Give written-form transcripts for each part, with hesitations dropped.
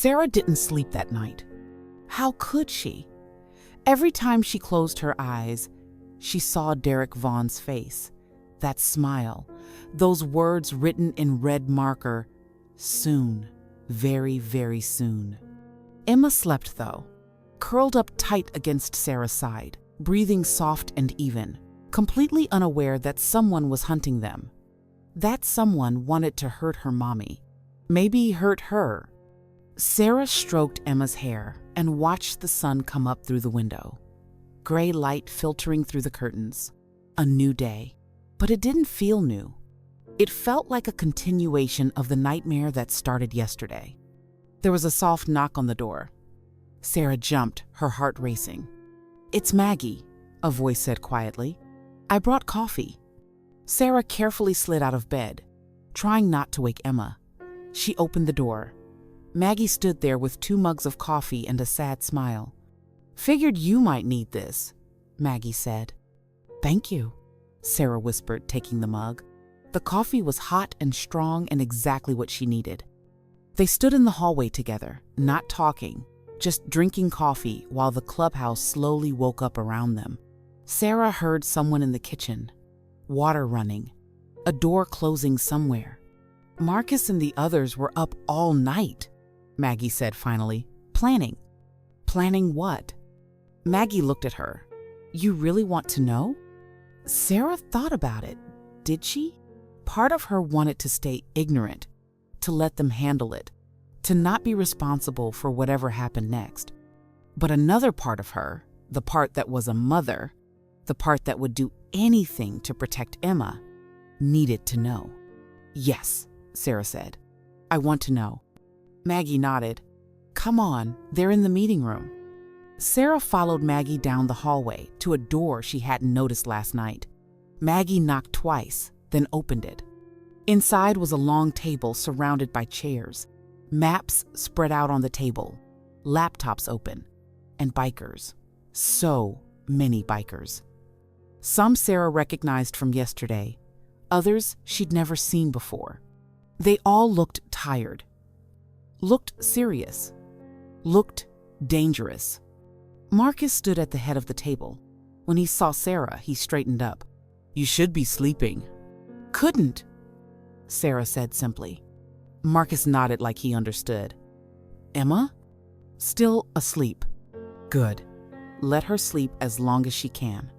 Sarah didn't sleep that night. How could she? Every time she closed her eyes, she saw Derek Vaughn's face, that smile, those words written in red marker, soon, very, very soon. Emma slept, though, curled up tight against Sarah's side, breathing soft and even, completely unaware that someone was hunting them. That someone wanted to hurt her mommy, maybe hurt her. Sarah stroked Emma's hair and watched the sun come up through the window. Gray light filtering through the curtains. A new day. But it didn't feel new. It felt like a continuation of the nightmare that started yesterday. There was a soft knock on the door. Sarah jumped, her heart racing. "It's Maggie," a voice said quietly. "I brought coffee." Sarah carefully slid out of bed, trying not to wake Emma. She opened the door. Maggie stood there with 2 mugs of coffee and a sad smile. "Figured you might need this," Maggie said. "Thank you," Sarah whispered, taking the mug. The coffee was hot and strong and exactly what she needed. They stood in the hallway together, not talking, just drinking coffee while the clubhouse slowly woke up around them. Sarah heard someone in the kitchen, water running, a door closing somewhere. "Marcus and the others were up all night," Maggie said finally. "Planning." "Planning what?" Maggie looked at her. "You really want to know?" Sarah thought about it. Did she? Part of her wanted to stay ignorant, to let them handle it, to not be responsible for whatever happened next. But another part of her, the part that was a mother, the part that would do anything to protect Emma, needed to know. "Yes," Sarah said. "I want to know." Maggie nodded. "Come on, they're in the meeting room." Sarah followed Maggie down the hallway to a door she hadn't noticed last night. Maggie knocked twice, then opened it. Inside was a long table surrounded by chairs, maps spread out on the table, laptops open, and bikers. So many bikers. Some Sarah recognized from yesterday, others she'd never seen before. They all looked tired, looked serious, looked dangerous. Marcus stood at the head of the table. When he saw Sarah, he straightened up. "You should be sleeping." "Couldn't," Sarah said simply. Marcus nodded like he understood. "Emma?" "Still asleep." "Good. Let her sleep as long as she can."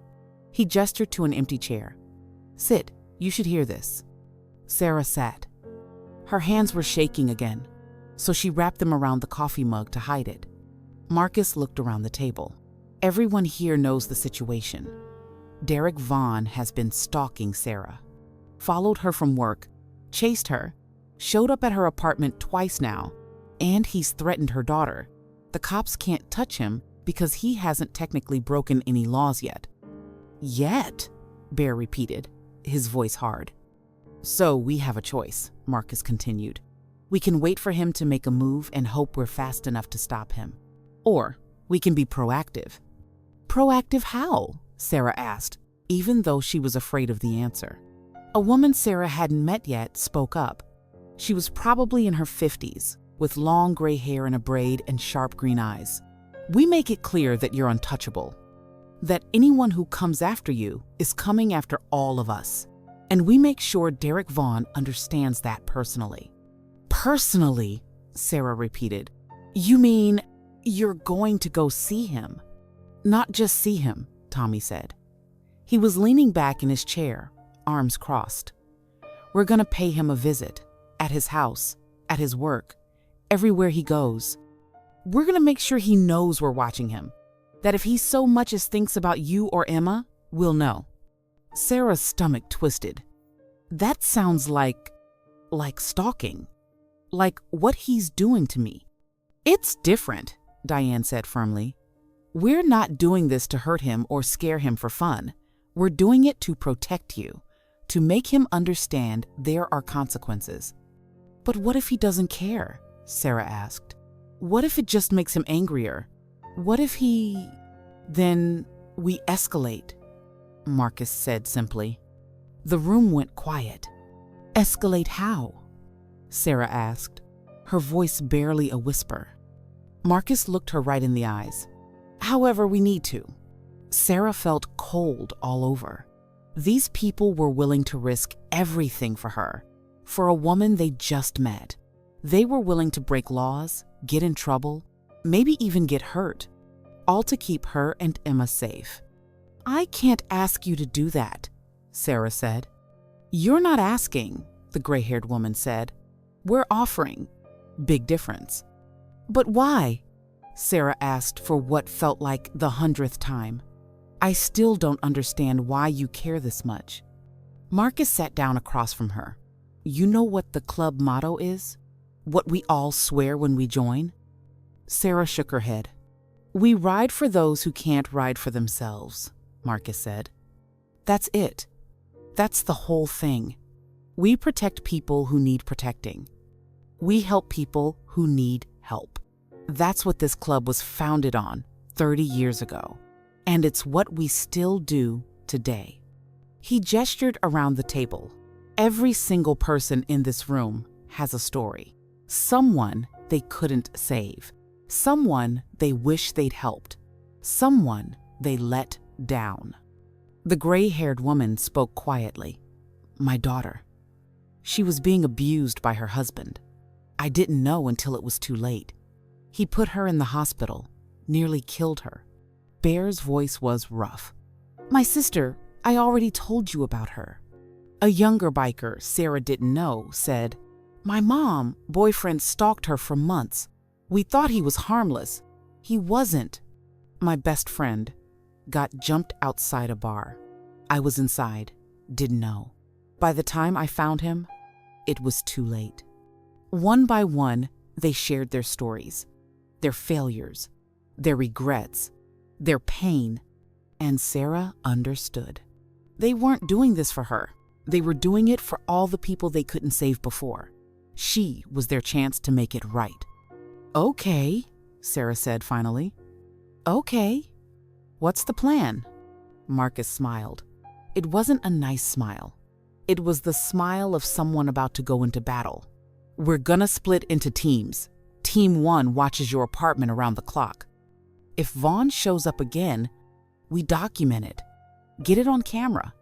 He gestured to an empty chair. "Sit, you should hear this." Sarah sat. Her hands were shaking again, so she wrapped them around the coffee mug to hide it. Marcus looked around the table. Everyone here knows the situation. Derek Vaughn has been stalking Sarah. Followed her from work, chased her, showed up at her apartment twice now, and he's threatened her daughter. The cops can't touch him because he hasn't technically broken any laws yet. "Yet," Bear repeated, his voice hard. "So we have a choice," Marcus continued. "We can wait for him to make a move and hope we're fast enough to stop him. Or we can be proactive." "Proactive how?" Sarah asked, even though she was afraid of the answer. A woman Sarah hadn't met yet spoke up. She was probably in her 50s, with long gray hair in a braid and sharp green eyes. "We make it clear that you're untouchable, that anyone who comes after you is coming after all of us. And we make sure Derek Vaughn understands that personally." "Personally?" Sarah repeated. "You mean you're going to go see him?" "Not just see him," Tommy said. He was leaning back in his chair, arms crossed. "We're going to pay him a visit, at his house, at his work, everywhere he goes. We're going to make sure he knows we're watching him, that if he so much as thinks about you or Emma, we'll know." Sarah's stomach twisted. That sounds like stalking. Like what he's doing to me. "It's different," Diane said firmly. "We're not doing this to hurt him or scare him for fun. We're doing it to protect you, to make him understand there are consequences." "But what if he doesn't care?" Sarah asked. "What if it just makes him angrier? What if he—" "Then we escalate," Marcus said simply. The room went quiet. "Escalate how?" Sarah asked. her voice barely a whisper. Marcus looked her right in the eyes. However, we need to. Sarah felt cold all over. These people were willing to risk everything for her, for a woman they just met. They were willing to break laws, get in trouble, maybe even get hurt, all to keep her and Emma safe. "I can't ask you to do that," Sarah said. "You're not asking," the gray-haired woman said. "We're offering." Big difference. "But why?" Sarah asked for what felt like the 100th time. "I still don't understand why you care this much." Marcus sat down across from her. "You know what the club motto is? What we all swear when we join?" Sarah shook her head. "We ride for those who can't ride for themselves," Marcus said. "That's it. That's the whole thing. We protect people who need protecting. We help people who need help. That's what this club was founded on 30 years ago, and it's what we still do today." He gestured around the table. Every single person in this room has a story. Someone they couldn't save. Someone they wish they'd helped. Someone they let down. The gray-haired woman spoke quietly. "My daughter. She was being abused by her husband. I didn't know until it was too late. He put her in the hospital, nearly killed her." Bear's voice was rough. "My sister, I already told you about her." A younger biker Sarah didn't know said, "My mom, boyfriend stalked her for months. We thought he was harmless. He wasn't. My best friend got jumped outside a bar. I was inside, didn't know. By the time I found him, it was too late." One by one, they shared their stories, their failures, their regrets, their pain, and Sarah understood. They weren't doing this for her. They were doing it for all the people they couldn't save before. She was their chance to make it right. "Okay," Sarah said finally. "Okay. What's the plan?" Marcus smiled. It wasn't a nice smile. It was the smile of someone about to go into battle. "We're gonna split into teams. Team 1 watches your apartment around the clock. If Vaughn shows up again, we document it. Get it on camera.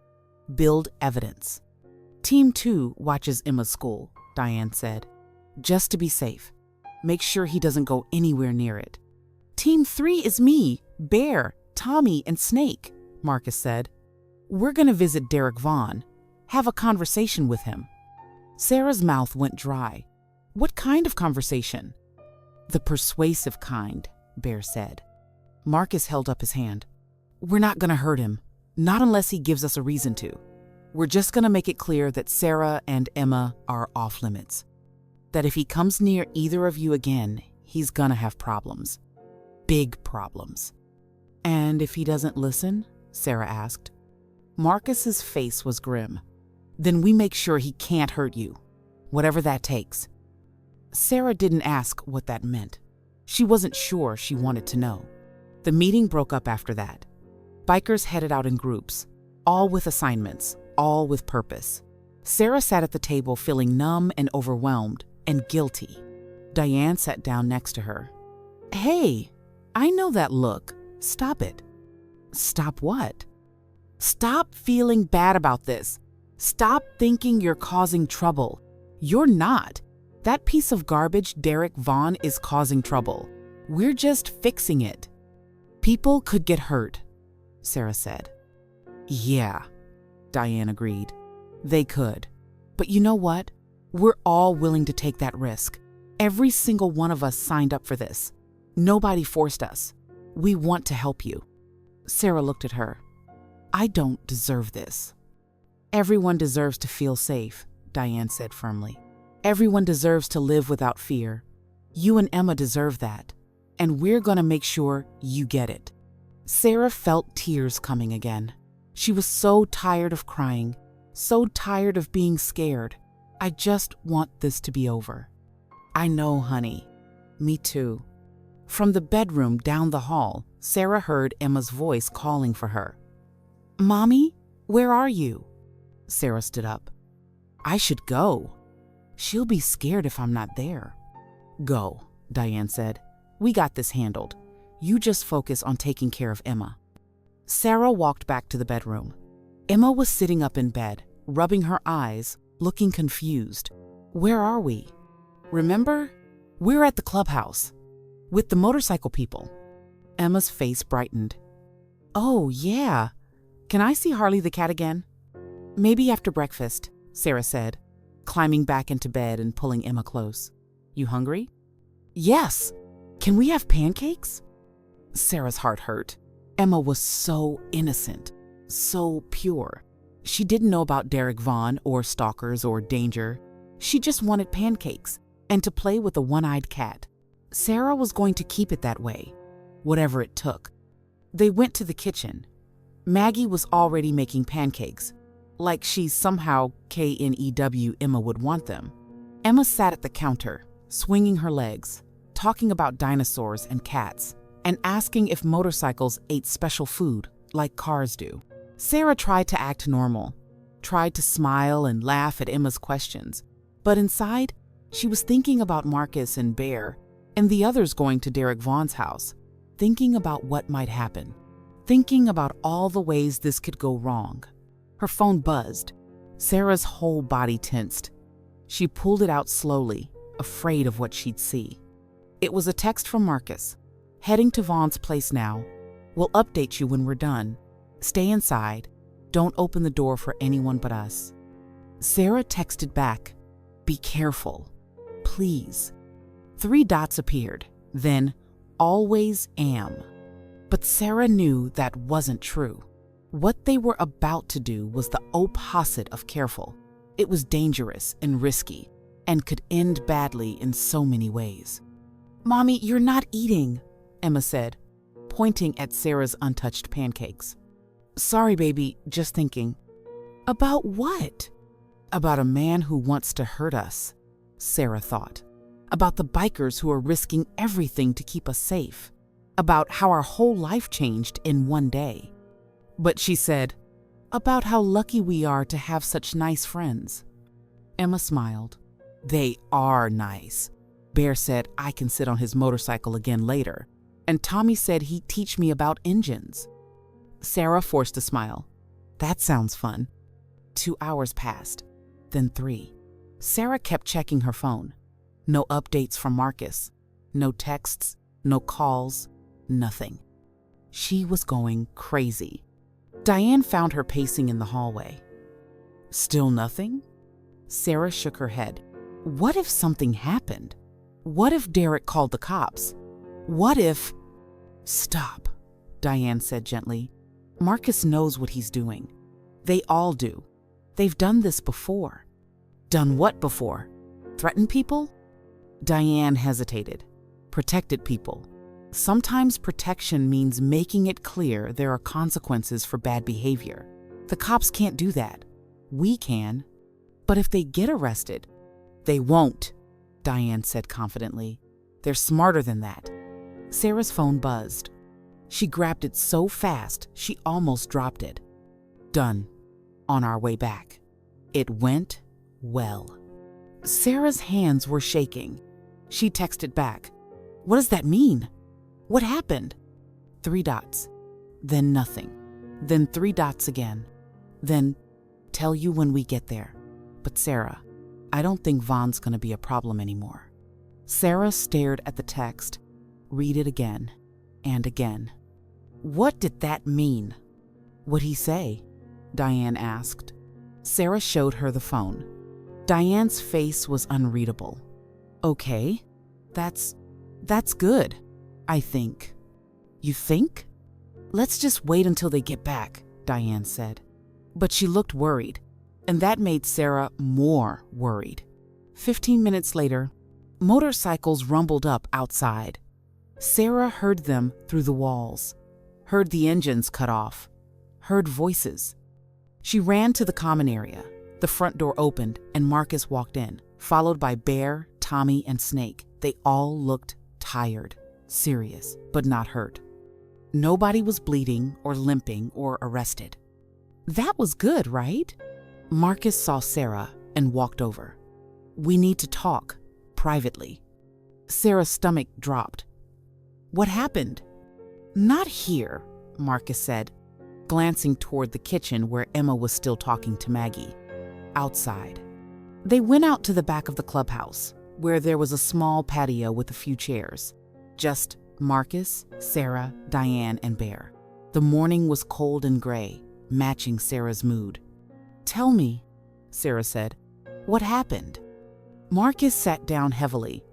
Build evidence. Team 2 watches Emma's school," Diane said. "Just to be safe. Make sure he doesn't go anywhere near it." "Team 3 is me, Bear, Tommy, and Snake," Marcus said. "We're gonna visit Derek Vaughn, have a conversation with him." Sarah's mouth went dry. "What kind of conversation?" "The persuasive kind," Bear said. Marcus held up his hand. "We're not gonna hurt him, not unless he gives us a reason to. We're just gonna make it clear that Sarah and Emma are off limits. That if he comes near either of you again, he's gonna have problems. Big problems." "And if he doesn't listen?" Sarah asked. Marcus's face was grim. "Then we make sure he can't hurt you, whatever that takes." Sarah didn't ask what that meant. She wasn't sure she wanted to know. The meeting broke up after that. Bikers headed out in groups, all with assignments, all with purpose. Sarah sat at the table feeling numb and overwhelmed and guilty. Diane sat down next to her. "Hey, I know that look. Stop it." "Stop what?" "Stop feeling bad about this. Stop thinking you're causing trouble. You're not. That piece of garbage, Derek Vaughn, is causing trouble. We're just fixing it." "People could get hurt," Sarah said. "Yeah," Diane agreed. "They could. But you know what? We're all willing to take that risk. Every single one of us signed up for this. Nobody forced us. We want to help you." Sarah looked at her. "I don't deserve this." "Everyone deserves to feel safe," Diane said firmly. "Everyone deserves to live without fear. You and Emma deserve that, and we're going to make sure you get it." Sarah felt tears coming again. She was so tired of crying, so tired of being scared. "I just want this to be over." "I know, honey. Me too." From the bedroom down the hall, Sarah heard Emma's voice calling for her. "Mommy, where are you?" Sarah stood up. "I should go. She'll be scared if I'm not there." Go, Diane said. We got this handled. You just focus on taking care of Emma. Sarah walked back to the bedroom. Emma was sitting up in bed, rubbing her eyes, looking confused. Where are we? Remember? We're at the clubhouse. With the motorcycle people. Emma's face brightened. Oh, yeah. Can I see Harley the cat again? Maybe after breakfast, Sarah said, climbing back into bed and pulling Emma close. You hungry? Yes. Can we have pancakes? Sarah's heart hurt. Emma was so innocent, so pure. She didn't know about Derek Vaughn or stalkers or danger. She just wanted pancakes and to play with a one-eyed cat. Sarah was going to keep it that way, whatever it took. They went to the kitchen. Maggie was already making pancakes, like she somehow K-N-E-W Emma would want them. Emma sat at the counter, swinging her legs, talking about dinosaurs and cats, and asking if motorcycles ate special food like cars do. Sarah tried to act normal, tried to smile and laugh at Emma's questions, but inside, she was thinking about Marcus and Bear and the others going to Derek Vaughn's house, thinking about what might happen, thinking about all the ways this could go wrong. Her phone buzzed. Sarah's whole body tensed. She pulled it out slowly, afraid of what she'd see. It was a text from Marcus. Heading to Vaughn's place now. We'll update you when we're done. Stay inside. Don't open the door for anyone but us. Sarah texted back, be careful. Please. 3 dots appeared, then always am. But Sarah knew that wasn't true. What they were about to do was the opposite of careful. It was dangerous and risky, and could end badly in so many ways. Mommy, you're not eating, Emma said, pointing at Sarah's untouched pancakes. Sorry, baby, just thinking. About what? About a man who wants to hurt us, Sarah thought. About the bikers who are risking everything to keep us safe. About how our whole life changed in one day. But she said, about how lucky we are to have such nice friends. Emma smiled. They are nice. Bear said I can sit on his motorcycle again later, and Tommy said he'd teach me about engines. Sarah forced a smile. That sounds fun. 2 hours passed, then 3. Sarah kept checking her phone. No updates from Marcus. No texts, no calls, nothing. She was going crazy. Diane found her pacing in the hallway. Still nothing? Sarah shook her head. What if something happened? What if Derek called the cops? What if... Stop, Diane said gently. Marcus knows what he's doing. They all do. They've done this before. Done what before? Threatened people? Diane hesitated. Protected people. Sometimes protection means making it clear there are consequences for bad behavior. The cops can't do that. We can. But if they get arrested, they won't, Diane said confidently. They're smarter than that. Sarah's phone buzzed. She grabbed it so fast, she almost dropped it. Done. On our way back. It went well. Sarah's hands were shaking. She texted back. What does that mean? What happened? 3 dots. Then nothing. Then 3 dots again. Then, tell you when we get there. But Sarah, I don't think Vaughn's gonna be a problem anymore. Sarah stared at the text. Read it again and again. What did that mean? What'd he say? Diane asked. Sarah showed her the phone. Diane's face was unreadable. Okay, that's good, I think. You think? Let's just wait until they get back, Diane said. But she looked worried, and that made Sarah more worried. 15 minutes later, motorcycles rumbled up outside. Sarah heard them through the walls, heard the engines cut off, heard voices. She ran to the common area. The front door opened, and Marcus walked in, followed by Bear, Tommy, and Snake. They all looked tired, serious, but not hurt. Nobody was bleeding or limping or arrested. That was good, right? Marcus saw Sarah and walked over. We need to talk, privately. Sarah's stomach dropped. What happened? Not here, Marcus said, glancing toward the kitchen where Emma was still talking to Maggie. Outside. They went out to the back of the clubhouse, where there was a small patio with a few chairs. Just Marcus, Sarah, Diane, and Bear. The morning was cold and gray, matching Sarah's mood. Tell me, Sarah said, what happened? Marcus sat down heavily.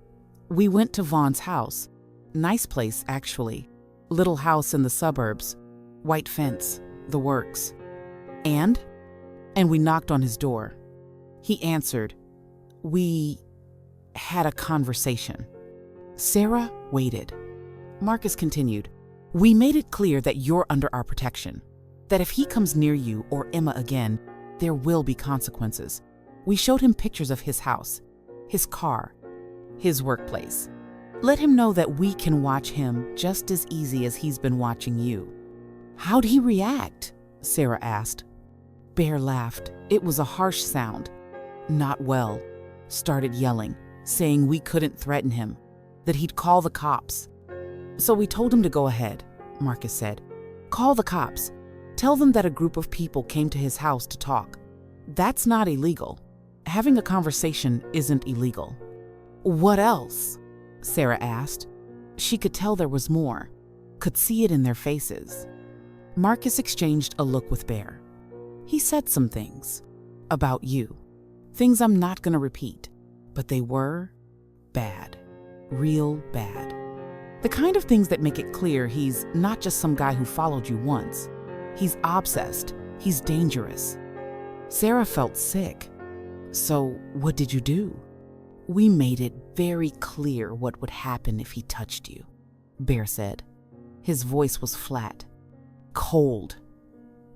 We went to Vaughn's house. Nice place, actually. Little house in the suburbs. White fence, the works. And we knocked on his door. He answered. We had a conversation. Sarah waited. Marcus continued. We made it clear that you're under our protection, that if he comes near you or Emma again, there will be consequences. We showed him pictures of his house, his car, his workplace. Let him know that we can watch him just as easy as he's been watching you. How'd he react? Sarah asked. Bear laughed. It was a harsh sound. Not well. Started yelling, saying we couldn't threaten him, that he'd call the cops. So we told him to go ahead, Marcus said. Call the cops. Tell them that a group of people came to his house to talk. That's not illegal. Having a conversation isn't illegal. What else? Sarah asked. She could tell there was more, could see it in their faces. Marcus exchanged a look with Bear. He said some things about you, things I'm not going to repeat, but they were bad, real bad. The kind of things that make it clear he's not just some guy who followed you once. He's obsessed. He's dangerous. Sarah felt sick. So what did you do? We made it very clear what would happen if he touched you, Bear said. His voice was flat, cold.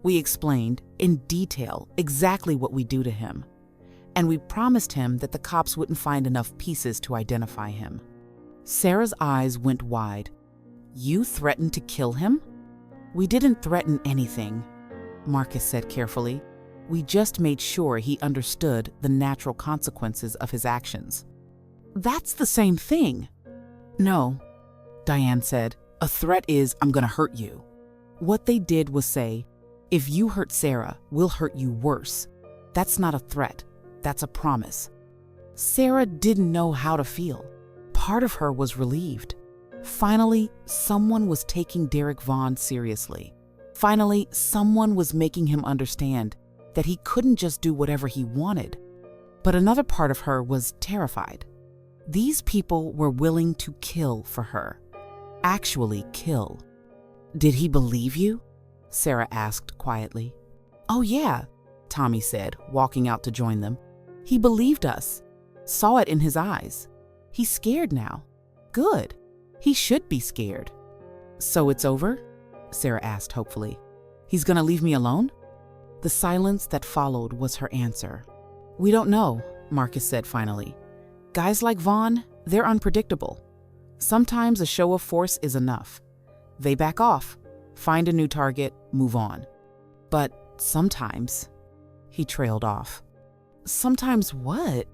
We explained in detail exactly what we do to him, and we promised him that the cops wouldn't find enough pieces to identify him. Sarah's eyes went wide. You threatened to kill him? We didn't threaten anything, Marcus said carefully. We just made sure he understood the natural consequences of his actions. That's the same thing. No, Diane said. A threat is, I'm gonna hurt you. What they did was say, if you hurt Sarah, we'll hurt you worse. That's not a threat. That's a promise. Sarah didn't know how to feel. Part of her was relieved. Finally, someone was taking Derek Vaughn seriously. Finally, someone was making him understand that he couldn't just do whatever he wanted. But another part of her was terrified. These people were willing to kill for her. Actually kill. Did he believe you? Sarah asked quietly. Oh yeah, Tommy said, walking out to join them. He believed us. Saw it in his eyes. He's scared now. Good. He should be scared. So it's over? Sarah asked hopefully. He's gonna leave me alone? The silence that followed was her answer. We don't know, Marcus said finally. Guys like Vaughn, they're unpredictable. Sometimes a show of force is enough. They back off, find a new target, move on. But sometimes, he trailed off. Sometimes what?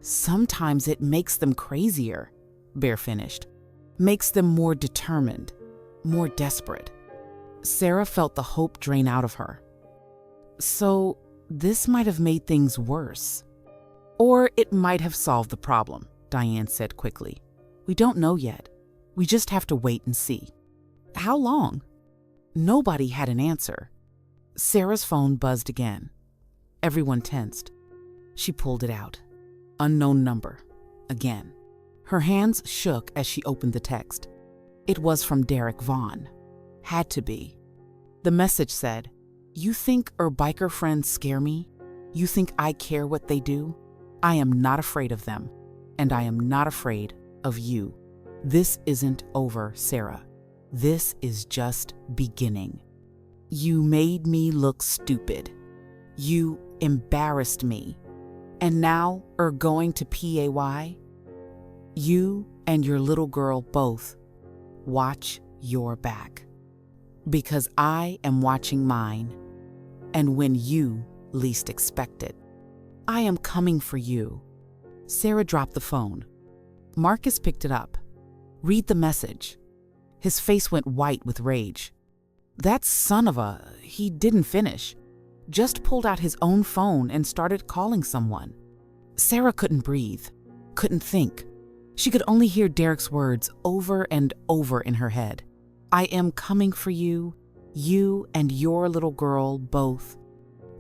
Sometimes it makes them crazier, Bear finished. Makes them more determined, more desperate. Sarah felt the hope drain out of her. So this might have made things worse. Or it might have solved the problem, Diane said quickly. We don't know yet. We just have to wait and see. How long? Nobody had an answer. Sarah's phone buzzed again. Everyone tensed. She pulled it out. Unknown number. Again. Her hands shook as she opened the text. It was from Derek Vaughn. Had to be. The message said, You think our biker friends scare me? You think I care what they do? I am not afraid of them, and I am not afraid of you. This isn't over, Sarah. This is just beginning. You made me look stupid. You embarrassed me. And now are going to PAY? You and your little girl both. Watch your back. Because I am watching mine. And when you least expect it. I am coming for you. Sarah dropped the phone. Marcus picked it up. "Read the message." His face went white with rage. That son of a... He didn't finish. Just pulled out his own phone and started calling someone. Sarah couldn't breathe, couldn't think. She could only hear Derek's words over and over in her head. "I am coming for you, you and your little girl both."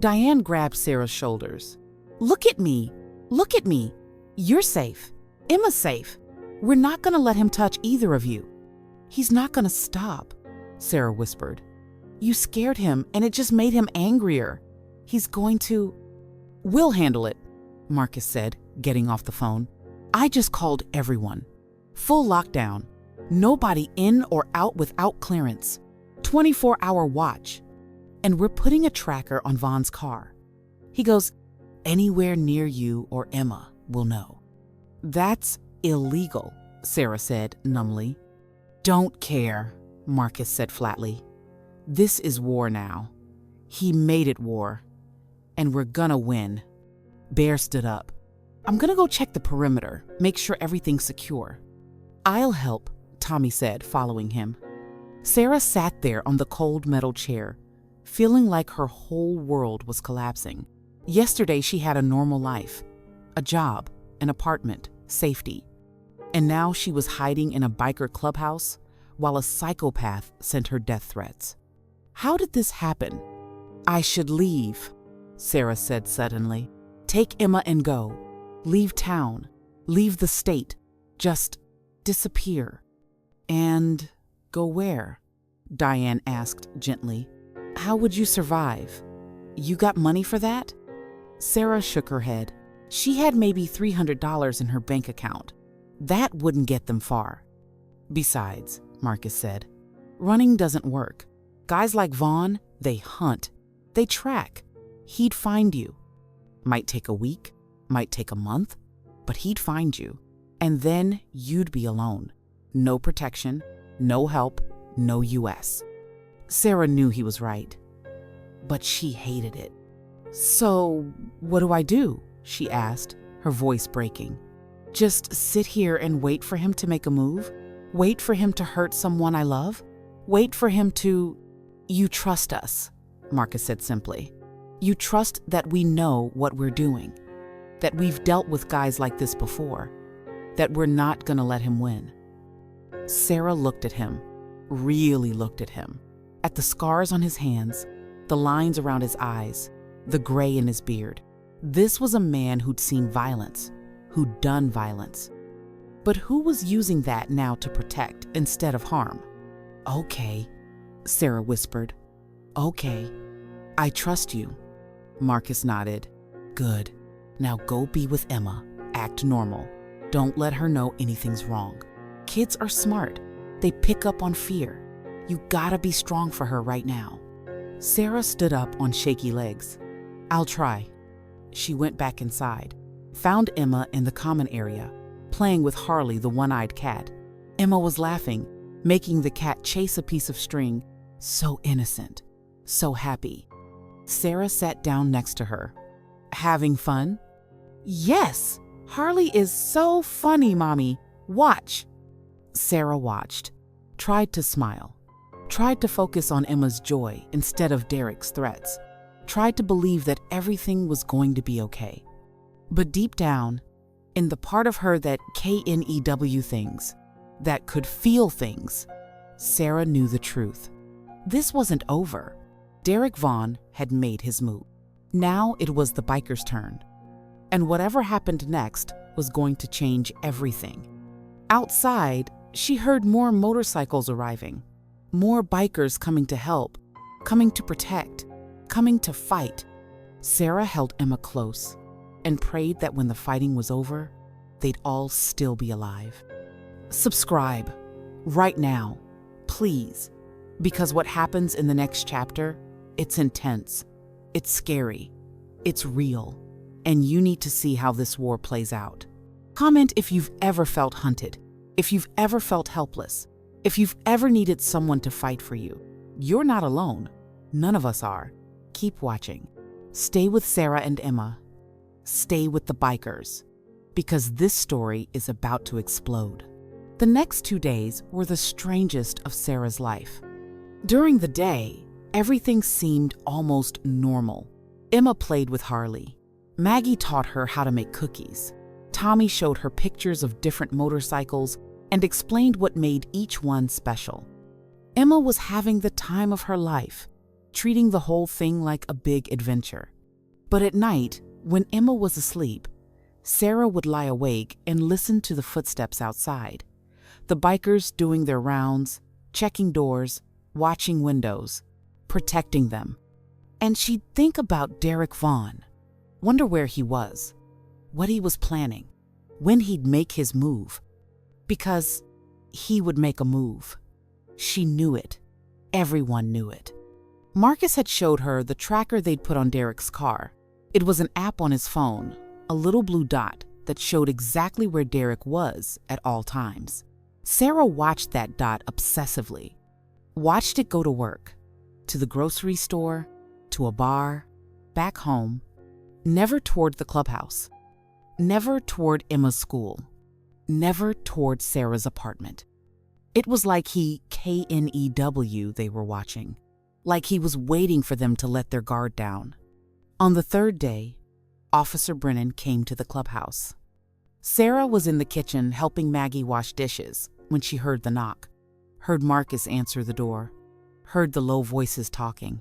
Diane grabbed Sarah's shoulders. "Look at me, look at me. You're safe. Emma's safe. We're not gonna let him touch either of you." "He's not gonna stop," Sarah whispered. "You scared him and it just made him angrier. He's going to..." "We'll handle it," Marcus said, getting off the phone. "I just called everyone. Full lockdown. Nobody in or out without clearance. 24-hour watch. And we're putting a tracker on Vaughn's car." He goes, "Anywhere near you or Emma will know." "That's illegal," Sarah said numbly. "Don't care," Marcus said flatly. "This is war now. He made it war. And we're gonna win." Bear stood up. "I'm gonna go check the perimeter, make sure everything's secure." "I'll help," Tommy said, following him. Sarah sat there on the cold metal chair, feeling like her whole world was collapsing. Yesterday she had a normal life, a job, an apartment, safety. And now she was hiding in a biker clubhouse while a psychopath sent her death threats. How did this happen? "I should leave," Sarah said suddenly. "Take Emma and go. Leave town. Leave the state. Just disappear." "And go where?" Diane asked gently. "How would you survive? You got money for that?" Sarah shook her head. She had maybe $300 in her bank account. That wouldn't get them far. "Besides," Marcus said, "running doesn't work. Guys like Vaughn, they hunt. They track. He'd find you. Might take a week, might take a month, but he'd find you. And then you'd be alone. No protection, no help, no US." Sarah knew he was right, but she hated it. "So, what do I do?" she asked, her voice breaking. "Just sit here and wait for him to make a move? Wait for him to hurt someone I love? Wait for him to..." "You trust us," Marcus said simply. "You trust that we know what we're doing, that we've dealt with guys like this before, that we're not gonna let him win." Sarah looked at him, really looked at him, at the scars on his hands, the lines around his eyes, the gray in his beard. This was a man who'd seen violence, who'd done violence. But who was using that now to protect instead of harm? "Okay," Sarah whispered. "Okay. I trust you." Marcus nodded. "Good. Now go be with Emma. Act normal. Don't let her know anything's wrong. Kids are smart. They pick up on fear. You gotta be strong for her right now." Sarah stood up on shaky legs. "I'll try." She went back inside, found Emma in the common area, playing with Harley, the one-eyed cat. Emma was laughing, making the cat chase a piece of string. So innocent, so happy. Sarah sat down next to her. "Having fun?" "Yes, Harley is so funny, Mommy. Watch." Sarah watched, tried to smile, tried to focus on Emma's joy instead of Derek's threats, tried to believe that everything was going to be okay. But deep down, in the part of her that KNEW things, that could feel things, Sarah knew the truth. This wasn't over. Derek Vaughn had made his move. Now it was the biker's turn. And whatever happened next was going to change everything. Outside, she heard more motorcycles arriving, more bikers coming to help, coming to protect, coming to fight. Sarah held Emma close and prayed that when the fighting was over, they'd all still be alive. Subscribe right now, please, because what happens in the next chapter, it's intense, it's scary, it's real, and you need to see how this war plays out. Comment if you've ever felt hunted, if you've ever felt helpless, if you've ever needed someone to fight for you. You're not alone. None of us are. Keep watching. Stay with Sarah and Emma. Stay with the bikers. because this story is about to explode. The next 2 days were the strangest of Sarah's life. During the day, everything seemed almost normal. Emma played with Harley. Maggie taught her how to make cookies. Tommy showed her pictures of different motorcycles and explained what made each one special. Emma was having the time of her life, treating the whole thing like a big adventure. But at night, when Emma was asleep, Sarah would lie awake and listen to the footsteps outside. The bikers doing their rounds, checking doors, watching windows, protecting them. And she'd think about Derek Vaughn, wonder where he was, what he was planning, when he'd make his move. Because he would make a move. She knew it. Everyone knew it. Marcus had showed her the tracker they'd put on Derek's car. It was an app on his phone, a little blue dot that showed exactly where Derek was at all times. Sarah watched that dot obsessively, watched it go to work, to the grocery store, to a bar, back home, never toward the clubhouse, never toward Emma's school, never toward Sarah's apartment. It was like he KNEW they were watching, like he was waiting for them to let their guard down. On the third day, Officer Brennan came to the clubhouse. Sarah was in the kitchen helping Maggie wash dishes when she heard the knock, heard Marcus answer the door, heard the low voices talking.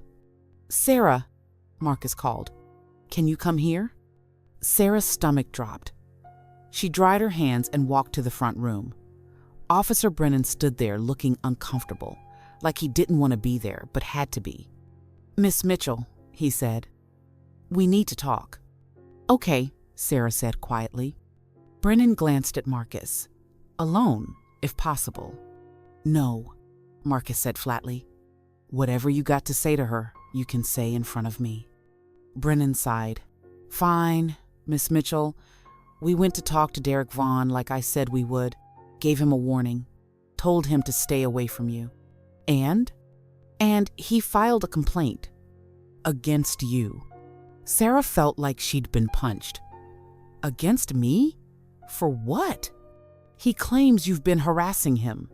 "Sarah," Marcus called, "can you come here?" Sarah's stomach dropped. She dried her hands and walked to the front room. Officer Brennan stood there looking uncomfortable, like he didn't want to be there but had to be. "Miss Mitchell," he said, "we need to talk." "Okay," Sarah said quietly. Brennan glanced at Marcus. "Alone, if possible." "No," Marcus said flatly. "Whatever you got to say to her, you can say in front of me." Brennan sighed. "Fine, Miss Mitchell. We went to talk to Derek Vaughn like I said we would, gave him a warning, told him to stay away from you. And he filed a complaint. Against you." Sarah felt like she'd been punched. "Against me? For what?" "He claims you've been harassing him,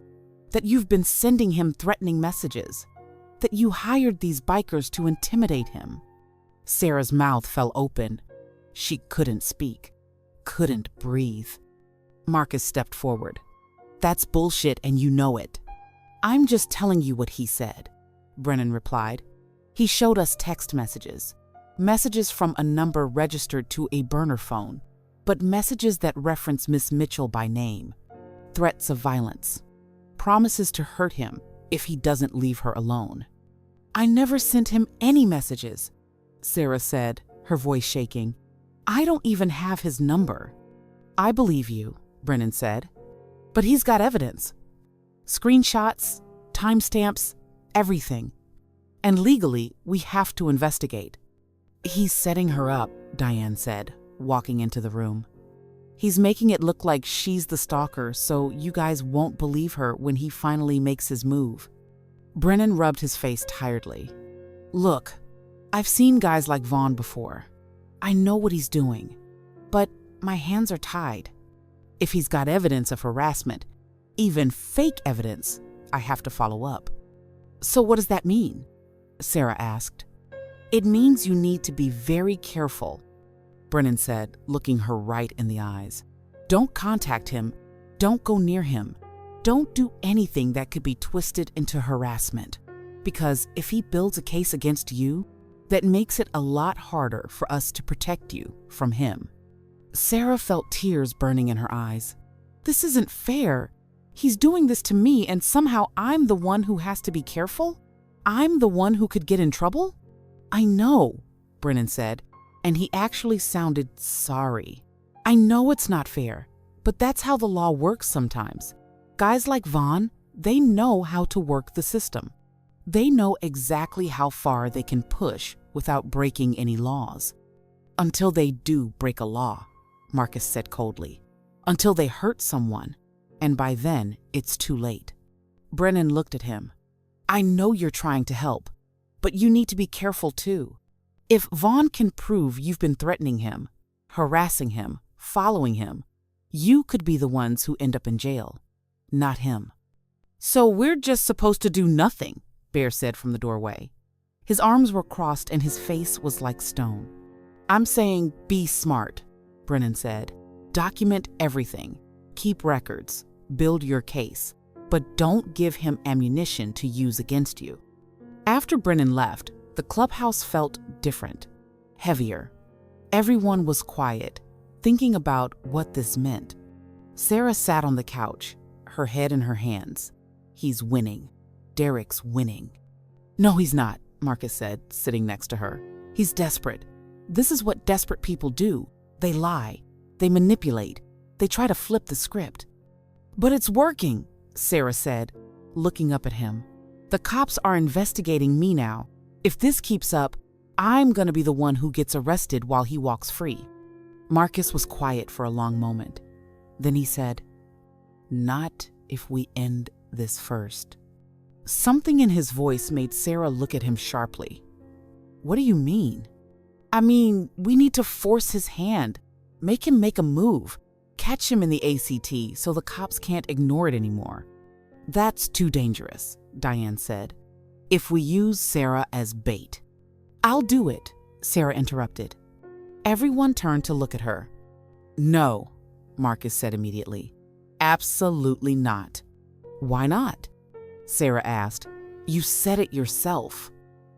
that you've been sending him threatening messages, that you hired these bikers to intimidate him." Sarah's mouth fell open. She couldn't speak, couldn't breathe. Marcus stepped forward. "That's bullshit and you know it." "I'm just telling you what he said," Brennan replied. "He showed us text messages from a number registered to a burner phone, but messages that reference Miss Mitchell by name, threats of violence, promises to hurt him if he doesn't leave her alone." "I never sent him any messages," Sarah said, her voice shaking. "I don't even have his number." "I believe you," Brennan said, "but he's got evidence. Screenshots, timestamps, everything. And legally, we have to investigate." "He's setting her up," Diane said, walking into the room. "He's making it look like she's the stalker so you guys won't believe her when he finally makes his move." Brennan rubbed his face tiredly. "Look, I've seen guys like Vaughn before. I know what he's doing, but my hands are tied. If he's got evidence of harassment, even fake evidence, I have to follow up." "So what does that mean?" Sarah asked. "It means you need to be very careful," Brennan said, looking her right in the eyes. "Don't contact him. Don't go near him. Don't do anything that could be twisted into harassment. Because if he builds a case against you, that makes it a lot harder for us to protect you from him." Sarah felt tears burning in her eyes. "This isn't fair. He's doing this to me and somehow I'm the one who has to be careful? I'm the one who could get in trouble?" "I know," Brennan said, and he actually sounded sorry. "I know it's not fair, but that's how the law works sometimes. Guys like Vaughn, they know how to work the system. They know exactly how far they can push without breaking any laws. Until they do break a law," Marcus said coldly. "Until they hurt someone, and by then it's too late." Brennan looked at him. "I know you're trying to help, but you need to be careful too. If Vaughn can prove you've been threatening him, harassing him, following him, You could be the ones who end up in jail, not him. So we're just supposed to do nothing, Bear said from the doorway. His arms were crossed and his face was like stone. I'm saying be smart, Brennan said. Document everything. Keep records. Build your case. But don't give him ammunition to use against you. After Brennan left, the clubhouse felt different, heavier. Everyone was quiet, thinking about what this meant. Sarah sat on the couch, her head in her hands. He's winning. Derek's winning. No, he's not, Marcus said, sitting next to her. He's desperate. This is what desperate people do. They lie. They manipulate. They try to flip the script. But it's working, Sarah said, looking up at him. The cops are investigating me now. If this keeps up, I'm going to be the one who gets arrested while he walks free. Marcus was quiet for a long moment. Then he said, "Not if we end this first." Something in his voice made Sarah look at him sharply. What do you mean? I mean, we need to force his hand, make him make a move, catch him in the ACT so the cops can't ignore it anymore. That's too dangerous, Diane said. If we use Sarah as bait. I'll do it, Sarah interrupted. Everyone turned to look at her. No, Marcus said immediately. Absolutely not. Why not? Sarah asked. You said it yourself.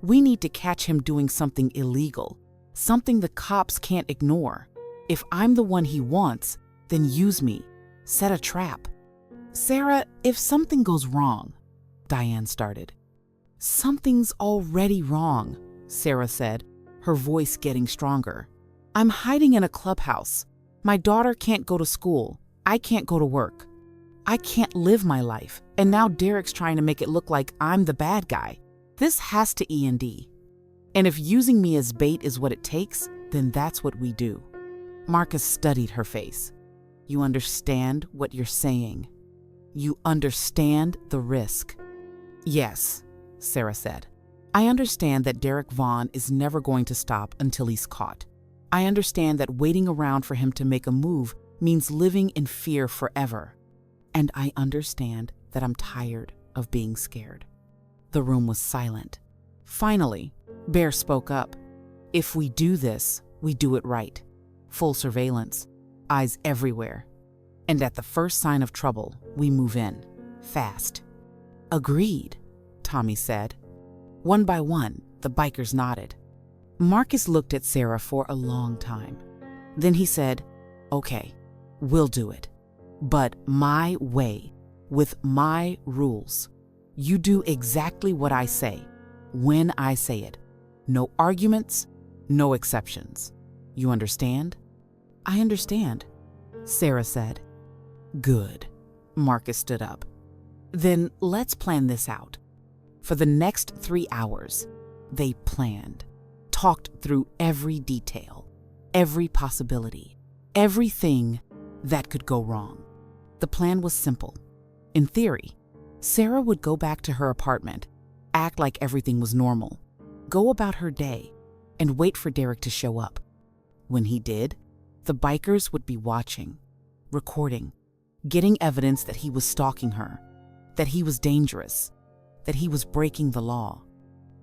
We need to catch him doing something illegal, something the cops can't ignore. If I'm the one he wants, then use me. Set a trap. Sarah, if something goes wrong, Diane started. Something's already wrong, Sarah said, her voice getting stronger. I'm hiding in a clubhouse. My daughter can't go to school. I can't go to work. I can't live my life, and now Derek's trying to make it look like I'm the bad guy. This has to end. And if using me as bait is what it takes, then that's what we do. Marcus studied her face. You understand what you're saying. You understand the risk. Yes, Sarah said. I understand that Derek Vaughn is never going to stop until he's caught. I understand that waiting around for him to make a move means living in fear forever. And I understand that I'm tired of being scared. The room was silent. Finally, Bear spoke up. If we do this, we do it right. Full surveillance, eyes everywhere. And at the first sign of trouble, we move in, fast. Agreed, Tommy said. One by one, the bikers nodded. Marcus looked at Sarah for a long time. Then he said, Okay, we'll do it. But my way, with my rules. You do exactly what I say, when I say it. No arguments, no exceptions. You understand? I understand, Sarah said. Good. Marcus stood up. Then let's plan this out. For the next 3 hours, they planned, talked through every detail, every possibility, everything that could go wrong. The plan was simple. In theory, Sarah would go back to her apartment, act like everything was normal, go about her day, and wait for Derek to show up. When he did, the bikers would be watching, recording, getting evidence that he was stalking her, that he was dangerous, that he was breaking the law.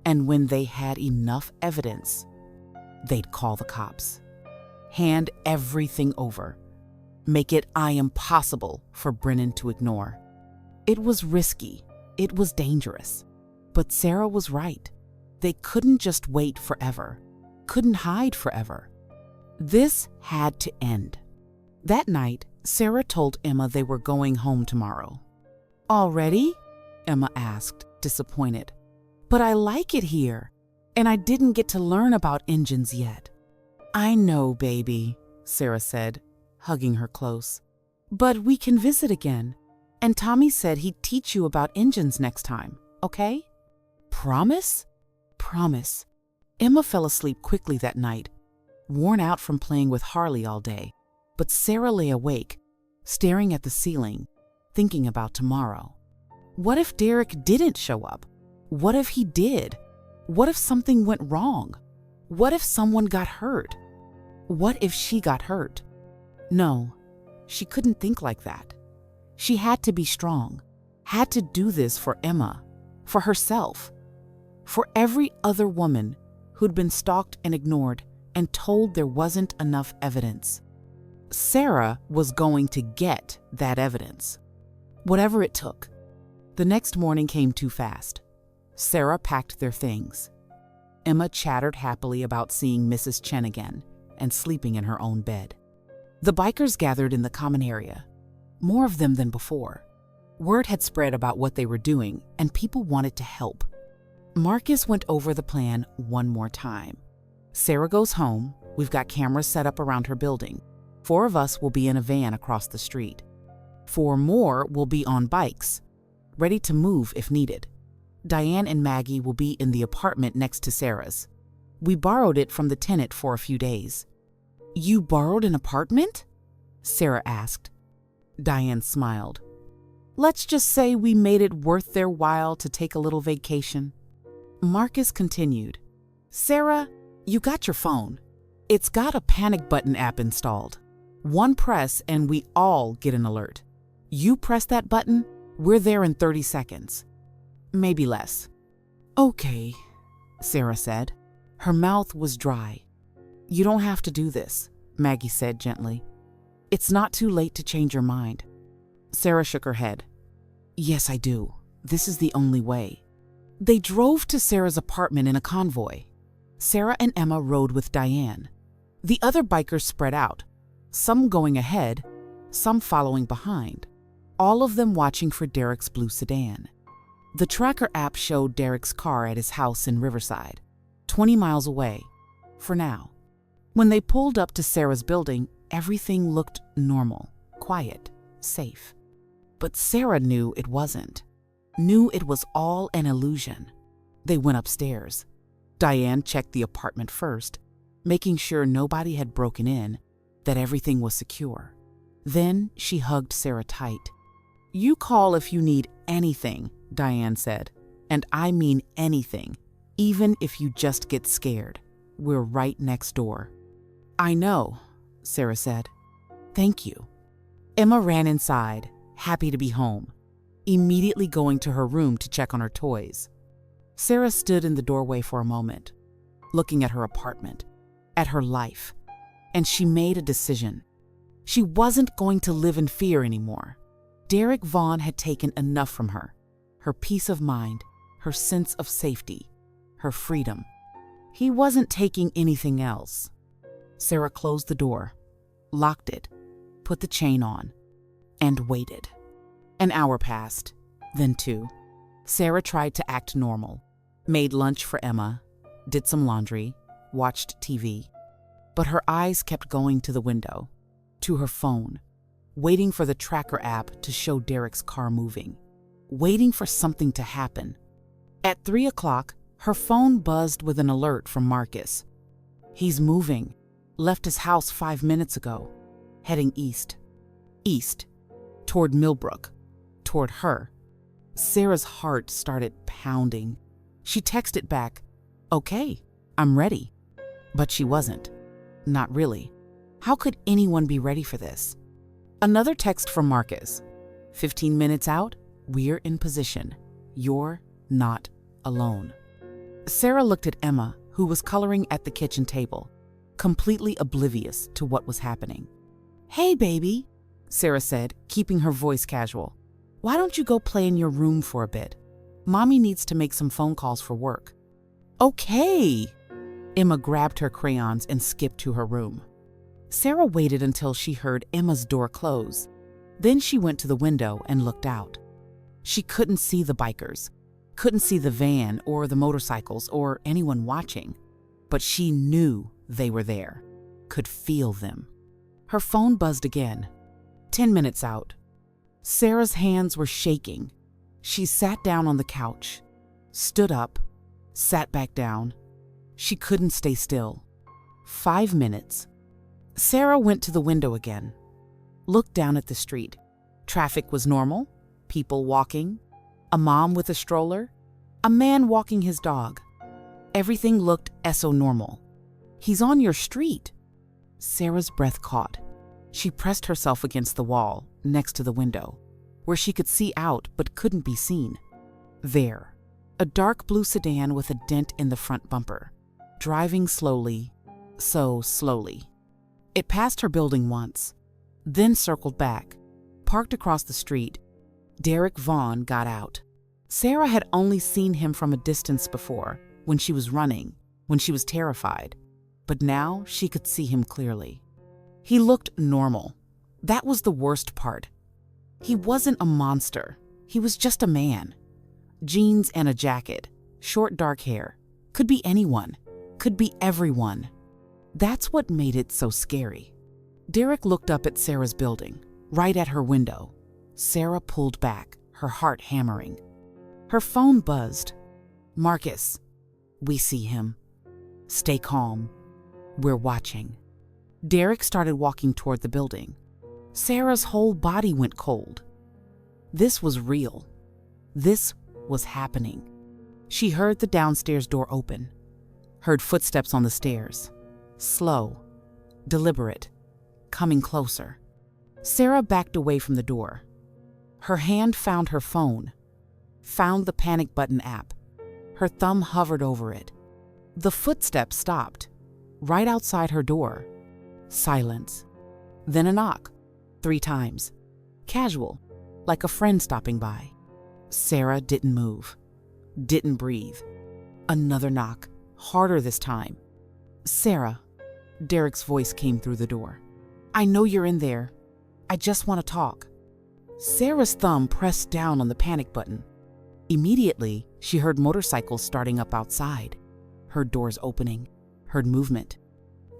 And when they had enough evidence, they'd call the cops. Hand everything over. Make it impossible for Brennan to ignore. It was risky. It was dangerous. But Sarah was right. They couldn't just wait forever. Couldn't hide forever. This had to end. That night, Sarah told Emma they were going home tomorrow. Already? Emma asked, disappointed. But I like it here, and I didn't get to learn about engines yet. I know, baby, Sarah said, hugging her close. But we can visit again, and Tommy said he'd teach you about engines next time, okay? Promise? Promise. Emma fell asleep quickly that night, worn out from playing with Harley all day, but Sarah lay awake, staring at the ceiling, thinking about tomorrow. What if Derek didn't show up? What if he did? What if something went wrong? What if someone got hurt? What if she got hurt? No, She couldn't think like that. She had to be strong, had to do this for Emma, for herself, for every other woman who'd been stalked and ignored and told there wasn't enough evidence. Sarah was going to get that evidence, whatever it took. The next morning came too fast. Sarah packed their things. Emma chattered happily about seeing Mrs. Chen again and sleeping in her own bed. The bikers gathered in the common area, more of them than before. Word had spread about what they were doing, and people wanted to help. Marcus went over the plan one more time. Sarah goes home. We've got cameras set up around her building. 4 of us will be in a van across the street. 4 more will be on bikes, ready to move if needed. Diane and Maggie will be in the apartment next to Sarah's. We borrowed it from the tenant for a few days. You borrowed an apartment? Sarah asked. Diane smiled. Let's just say we made it worth their while to take a little vacation. Marcus continued. Sarah, you got your phone. It's got a panic button app installed. One press and we all get an alert. You press that button, we're there in 30 seconds. Maybe less. Okay, Sarah said. Her mouth was dry. You don't have to do this, Maggie said gently. It's not too late to change your mind. Sarah shook her head. Yes, I do. This is the only way. They drove to Sarah's apartment in a convoy. Sarah and Emma rode with Diane. The other bikers spread out, some going ahead, some following behind, all of them watching for Derek's blue sedan. The tracker app showed Derek's car at his house in Riverside, 20 miles away, for now. When they pulled up to Sarah's building, everything looked normal, quiet, safe. But Sarah knew it wasn't, knew it was all an illusion. They went upstairs. Diane checked the apartment first, making sure nobody had broken in, that everything was secure. Then she hugged Sarah tight. You call if you need anything, Diane said, and I mean anything, even if you just get scared. We're right next door. I know, Sarah said. Thank you. Emma ran inside, happy to be home, immediately going to her room to check on her toys. Sarah stood in the doorway for a moment, looking at her apartment, at her life, and she made a decision. She wasn't going to live in fear anymore. Derek Vaughn had taken enough from her, her peace of mind, her sense of safety, her freedom. He wasn't taking anything else. Sarah closed the door, locked it, put the chain on, and waited. An hour passed, then 2. Sarah tried to act normal, made lunch for Emma, did some laundry, watched TV. But her eyes kept going to the window, to her phone, waiting for the tracker app to show Derek's car moving, waiting for something to happen. At 3 o'clock, her phone buzzed with an alert from Marcus. He's moving, left his house 5 minutes ago, heading east. East, toward Millbrook, toward her. Sarah's heart started pounding. She texted back, okay, I'm ready. But she wasn't. Not really. How could anyone be ready for this? Another text from Marcus. 15 minutes out, we're in position. You're not alone. Sarah looked at Emma, who was coloring at the kitchen table, completely oblivious to what was happening. Hey, baby, Sarah said, keeping her voice casual. Why don't you go play in your room for a bit? Mommy needs to make some phone calls for work. Okay. Emma grabbed her crayons and skipped to her room. Sarah waited until she heard Emma's door close. Then she went to the window and looked out. She couldn't see the bikers, couldn't see the van or the motorcycles or anyone watching, but she knew they were there, could feel them. Her phone buzzed again. 10 minutes out. Sarah's hands were shaking. She sat down on the couch, stood up, sat back down. She couldn't stay still. 5 minutes. Sarah went to the window again, looked down at the street. Traffic was normal, people walking, a mom with a stroller, a man walking his dog. Everything looked eso normal. He's on your street. Sarah's breath caught. She pressed herself against the wall next to the window, where she could see out but couldn't be seen. There, a dark blue sedan with a dent in the front bumper, driving slowly, so slowly. It passed her building once, then circled back, parked across the street. Derek Vaughn got out. Sarah had only seen him from a distance before, when she was running, when she was terrified, but now she could see him clearly. He looked normal. That was the worst part. He wasn't a monster. He was just a man. Jeans and a jacket, short dark hair. Could be anyone. Could be everyone. That's what made it so scary. Derek looked up at Sarah's building, right at her window. Sarah pulled back, her heart hammering. Her phone buzzed. "Marcus, we see him. Stay calm. We're watching." Derek started walking toward the building. Sarah's whole body went cold. This was real. This was happening. She heard the downstairs door open, heard footsteps on the stairs. Slow, deliberate, coming closer. Sarah backed away from the door. Her hand found her phone, found the panic button app. Her thumb hovered over it. The footsteps stopped, right outside her door. Silence. Then a knock, 3 times. Casual, like a friend stopping by. Sarah didn't move, didn't breathe. Another knock, harder this time. "Sarah," Derek's voice came through the door. "I know you're in there. I just want to talk." Sarah's thumb pressed down on the panic button. Immediately, she heard motorcycles starting up outside, heard doors opening, heard movement.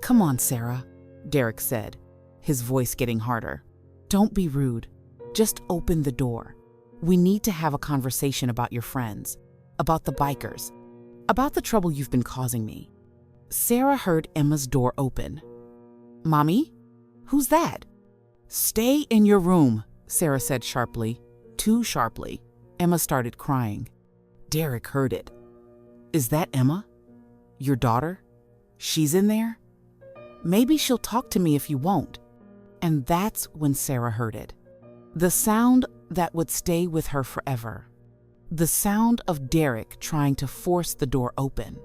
"Come on, Sarah," Derek said, his voice getting harder. "Don't be rude. Just open the door. We need to have a conversation about your friends, about the bikers, about the trouble you've been causing me." Sarah heard Emma's door open. "Mommy? Who's that?" "Stay in your room," Sarah said sharply, too sharply. Emma started crying. Derek heard it. "Is that Emma? Your daughter? She's in there? Maybe she'll talk to me if you won't." And that's when Sarah heard it. The sound that would stay with her forever. The sound of Derek trying to force the door open.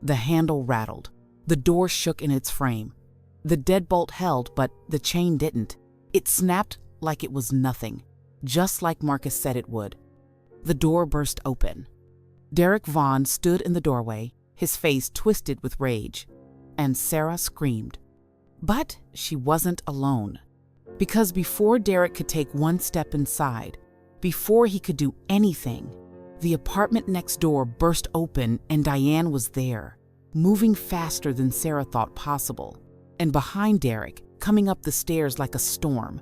The handle rattled. The door shook in its frame. The deadbolt held, but the chain didn't. It snapped like it was nothing, just like Marcus said it would. The door burst open. Derek Vaughn stood in the doorway, his face twisted with rage, and Sarah screamed. But she wasn't alone. Because before Derek could take one step inside, before he could do anything, the apartment next door burst open and Diane was there, moving faster than Sarah thought possible. And behind Derek, coming up the stairs like a storm,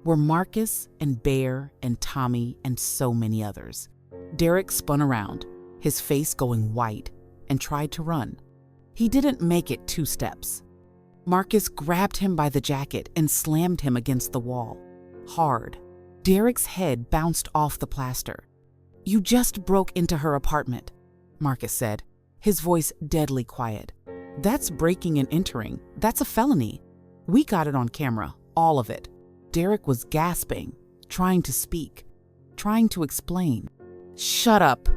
were Marcus and Bear and Tommy and so many others. Derek spun around, his face going white, and tried to run. He didn't make it 2 steps. Marcus grabbed him by the jacket and slammed him against the wall, hard. Derek's head bounced off the plaster. "You just broke into her apartment," Marcus said, his voice deadly quiet. "That's breaking and entering. That's a felony. We got it on camera, all of it." Derek was gasping, trying to speak, trying to explain. "Shut up,"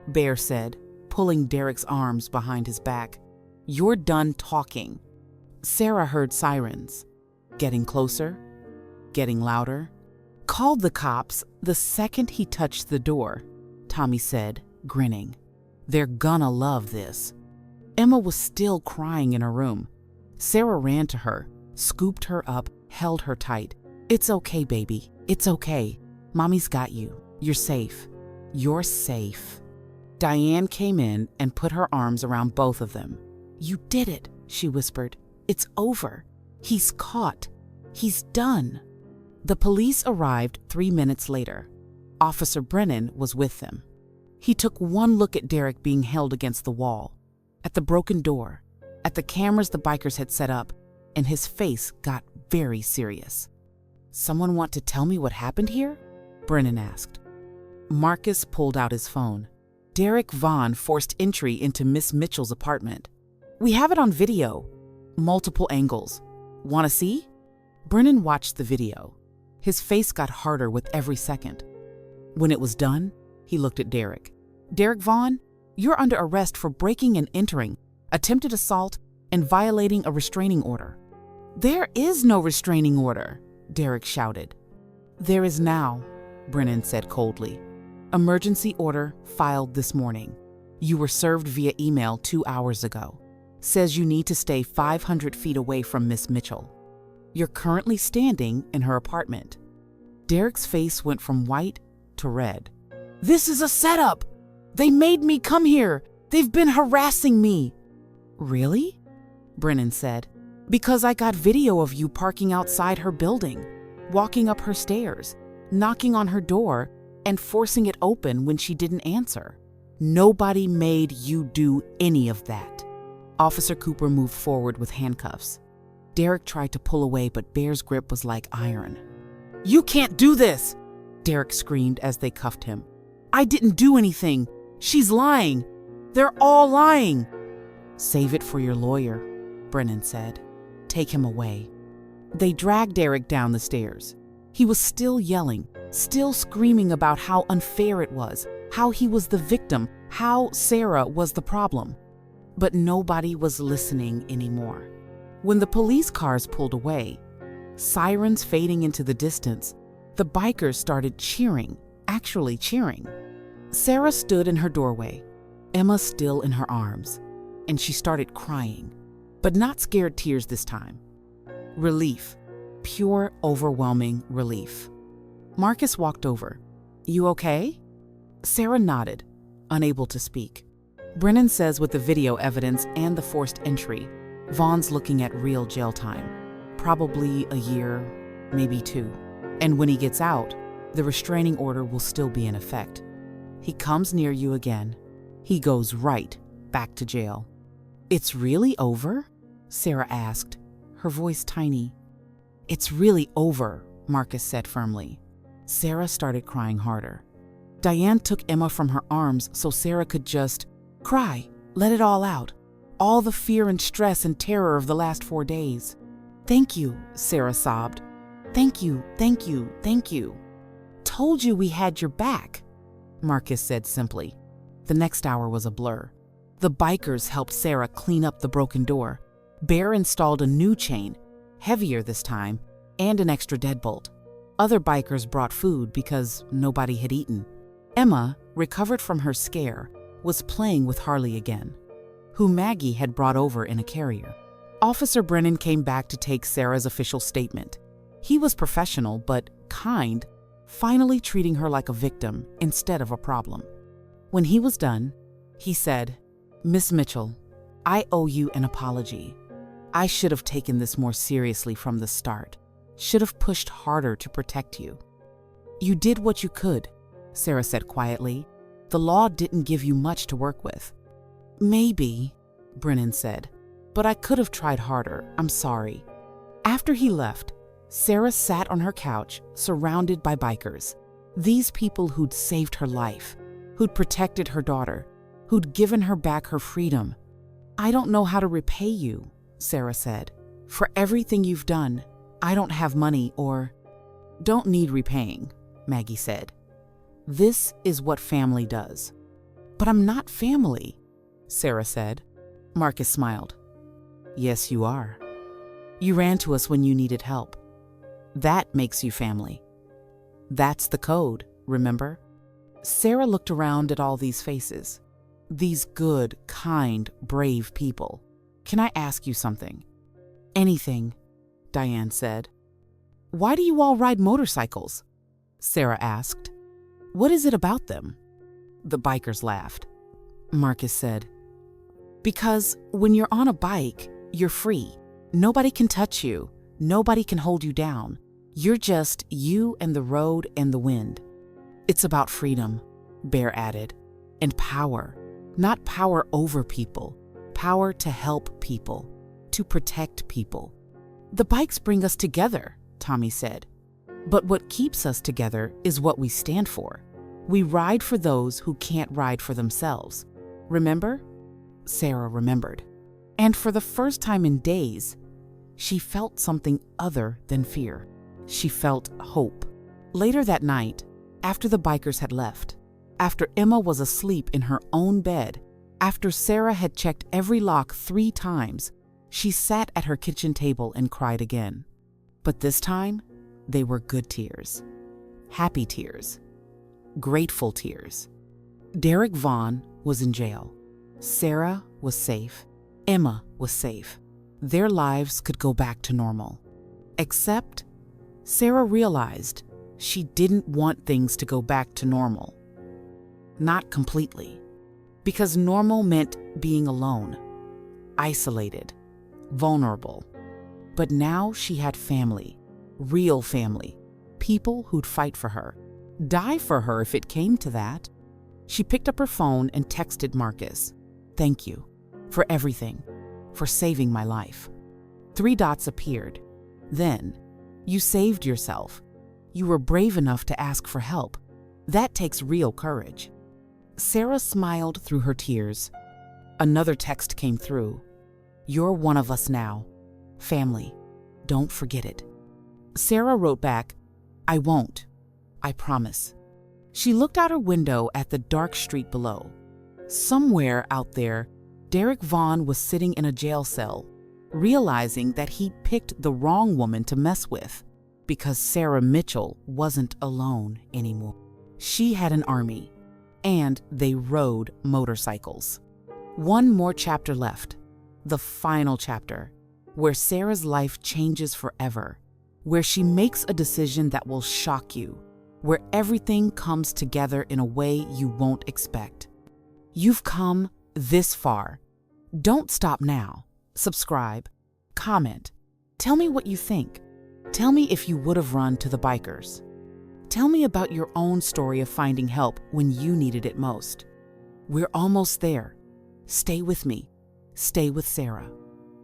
Bear said, pulling Derek's arms behind his back. "You're done talking." Sarah heard sirens, getting closer, getting louder. "Called the cops the second he touched the door," Tommy said, grinning. "They're gonna love this." Emma was still crying in her room. Sarah ran to her, scooped her up, held her tight. "It's okay, baby. It's okay. Mommy's got you. You're safe. You're safe." Diane came in and put her arms around both of them. "You did it," she whispered. "It's over. He's caught. He's done." The police arrived 3 minutes later. Officer Brennan was with them. He took one look at Derek being held against the wall, at the broken door, at the cameras the bikers had set up, and his face got very serious. "Someone want to tell me what happened here?" Brennan asked. Marcus pulled out his phone. Derek Vaughn forced entry into Miss Mitchell's apartment. "We have it on video. Multiple angles. Want to see?" Brennan watched the video. His face got harder with every second. When it was done, he looked at Derek. Derek Vaughn, you're under arrest for breaking and entering, attempted assault, and violating a restraining order. There is no restraining order, Derek shouted. There is now, Brennan said coldly. Emergency order filed this morning. You were served via email 2 hours ago. Says you need to stay 500 feet away from Miss Mitchell. You're currently standing in her apartment. Derek's face went from white to red. This is a setup! They made me come here! They've been harassing me! Really? Brennan said. Because I got video of you parking outside her building, walking up her stairs, knocking on her door, and forcing it open when she didn't answer. Nobody made you do any of that. Officer Cooper moved forward with handcuffs. Derek tried to pull away, but Bear's grip was like iron. You can't do this! Derek screamed as they cuffed him. I didn't do anything. She's lying. They're all lying. Save it for your lawyer, Brennan said. Take him away. They dragged Derek down the stairs. He was still yelling, still screaming about how unfair it was, how he was the victim, how Sarah was the problem. But nobody was listening anymore. When the police cars pulled away, sirens fading into the distance, the bikers started cheering, actually cheering. Sarah stood in her doorway, Emma still in her arms, and she started crying, but not scared tears this time. Relief, pure, overwhelming relief. Marcus walked over. You okay? Sarah nodded, unable to speak. Brennan says with the video evidence and the forced entry, Vaughn's looking at real jail time. Probably a year, maybe 2. And when he gets out, the restraining order will still be in effect. He comes near you again. He goes right back to jail. It's really over? Sarah asked, her voice tiny. It's really over, Marcus said firmly. Sarah started crying harder. Diane took Emma from her arms so Sarah could just cry, let it all out. All the fear and stress and terror of the last 4 days. Thank you, Sarah sobbed. Thank you, thank you, thank you. Told you we had your back, Marcus said simply. The next hour was a blur. The bikers helped Sarah clean up the broken door. Bear installed a new chain, heavier this time, and an extra deadbolt. Other bikers brought food because nobody had eaten. Emma, recovered from her scare, was playing with Harley again, who Maggie had brought over in a carrier. Officer Brennan came back to take Sarah's official statement. He was professional but kind, finally treating her like a victim instead of a problem. When he was done, he said, Miss Mitchell, I owe you an apology. I should have taken this more seriously from the start. Should have pushed harder to protect you. You did what you could, Sarah said quietly. The law didn't give you much to work with. Maybe, Brennan said, but I could have tried harder. I'm sorry. After he left, Sarah sat on her couch, surrounded by bikers. These people who'd saved her life, who'd protected her daughter, who'd given her back her freedom. I don't know how to repay you, Sarah said. For everything you've done, I don't have money or don't need repaying, Maggie said. This is what family does. But I'm not family, Sarah said. Marcus smiled. Yes, you are. You ran to us when you needed help. That makes you family. That's the code, remember? Sarah looked around at all these faces. These good, kind, brave people. Can I ask you something? Anything, Diane said. Why do you all ride motorcycles? Sarah asked. What is it about them? The bikers laughed. Marcus said, because when you're on a bike, you're free. Nobody can touch you. Nobody can hold you down. You're just you and the road and the wind. It's about freedom, Bear added, and power. Not power over people, power to help people, to protect people. The bikes bring us together, Tommy said. But what keeps us together is what we stand for. We ride for those who can't ride for themselves. Remember? Sarah remembered. And for the first time in days, she felt something other than fear. She felt hope. Later that night, after the bikers had left, after Emma was asleep in her own bed, after Sarah had checked every lock 3 times, she sat at her kitchen table and cried again. But this time, they were good tears. Happy tears. Grateful tears. Derek Vaughn was in jail. Sarah was safe. Emma was safe. Their lives could go back to normal. Except, Sarah realized she didn't want things to go back to normal. Not completely. Because normal meant being alone, isolated, vulnerable. But now she had family, real family, people who'd fight for her, die for her if it came to that. She picked up her phone and texted Marcus, "Thank you for everything, for saving my life." 3 dots appeared. Then, "You saved yourself. You were brave enough to ask for help. That takes real courage." Sarah smiled through her tears. Another text came through. "You're one of us now. Family. Don't forget it." Sarah wrote back, "I won't. I promise." She looked out her window at the dark street below. Somewhere out there, Derek Vaughn was sitting in a jail cell, realizing that he'd picked the wrong woman to mess with, because Sarah Mitchell wasn't alone anymore. She had an army, and they rode motorcycles. One more chapter left, the final chapter, where Sarah's life changes forever, where she makes a decision that will shock you, where everything comes together in a way you won't expect. You've come this far. Don't stop now. Subscribe, comment, tell me what you think. Tell me if you would have run to the bikers. Tell me about your own story of finding help when you needed it most. We're almost there. Stay with me. Stay with Sarah.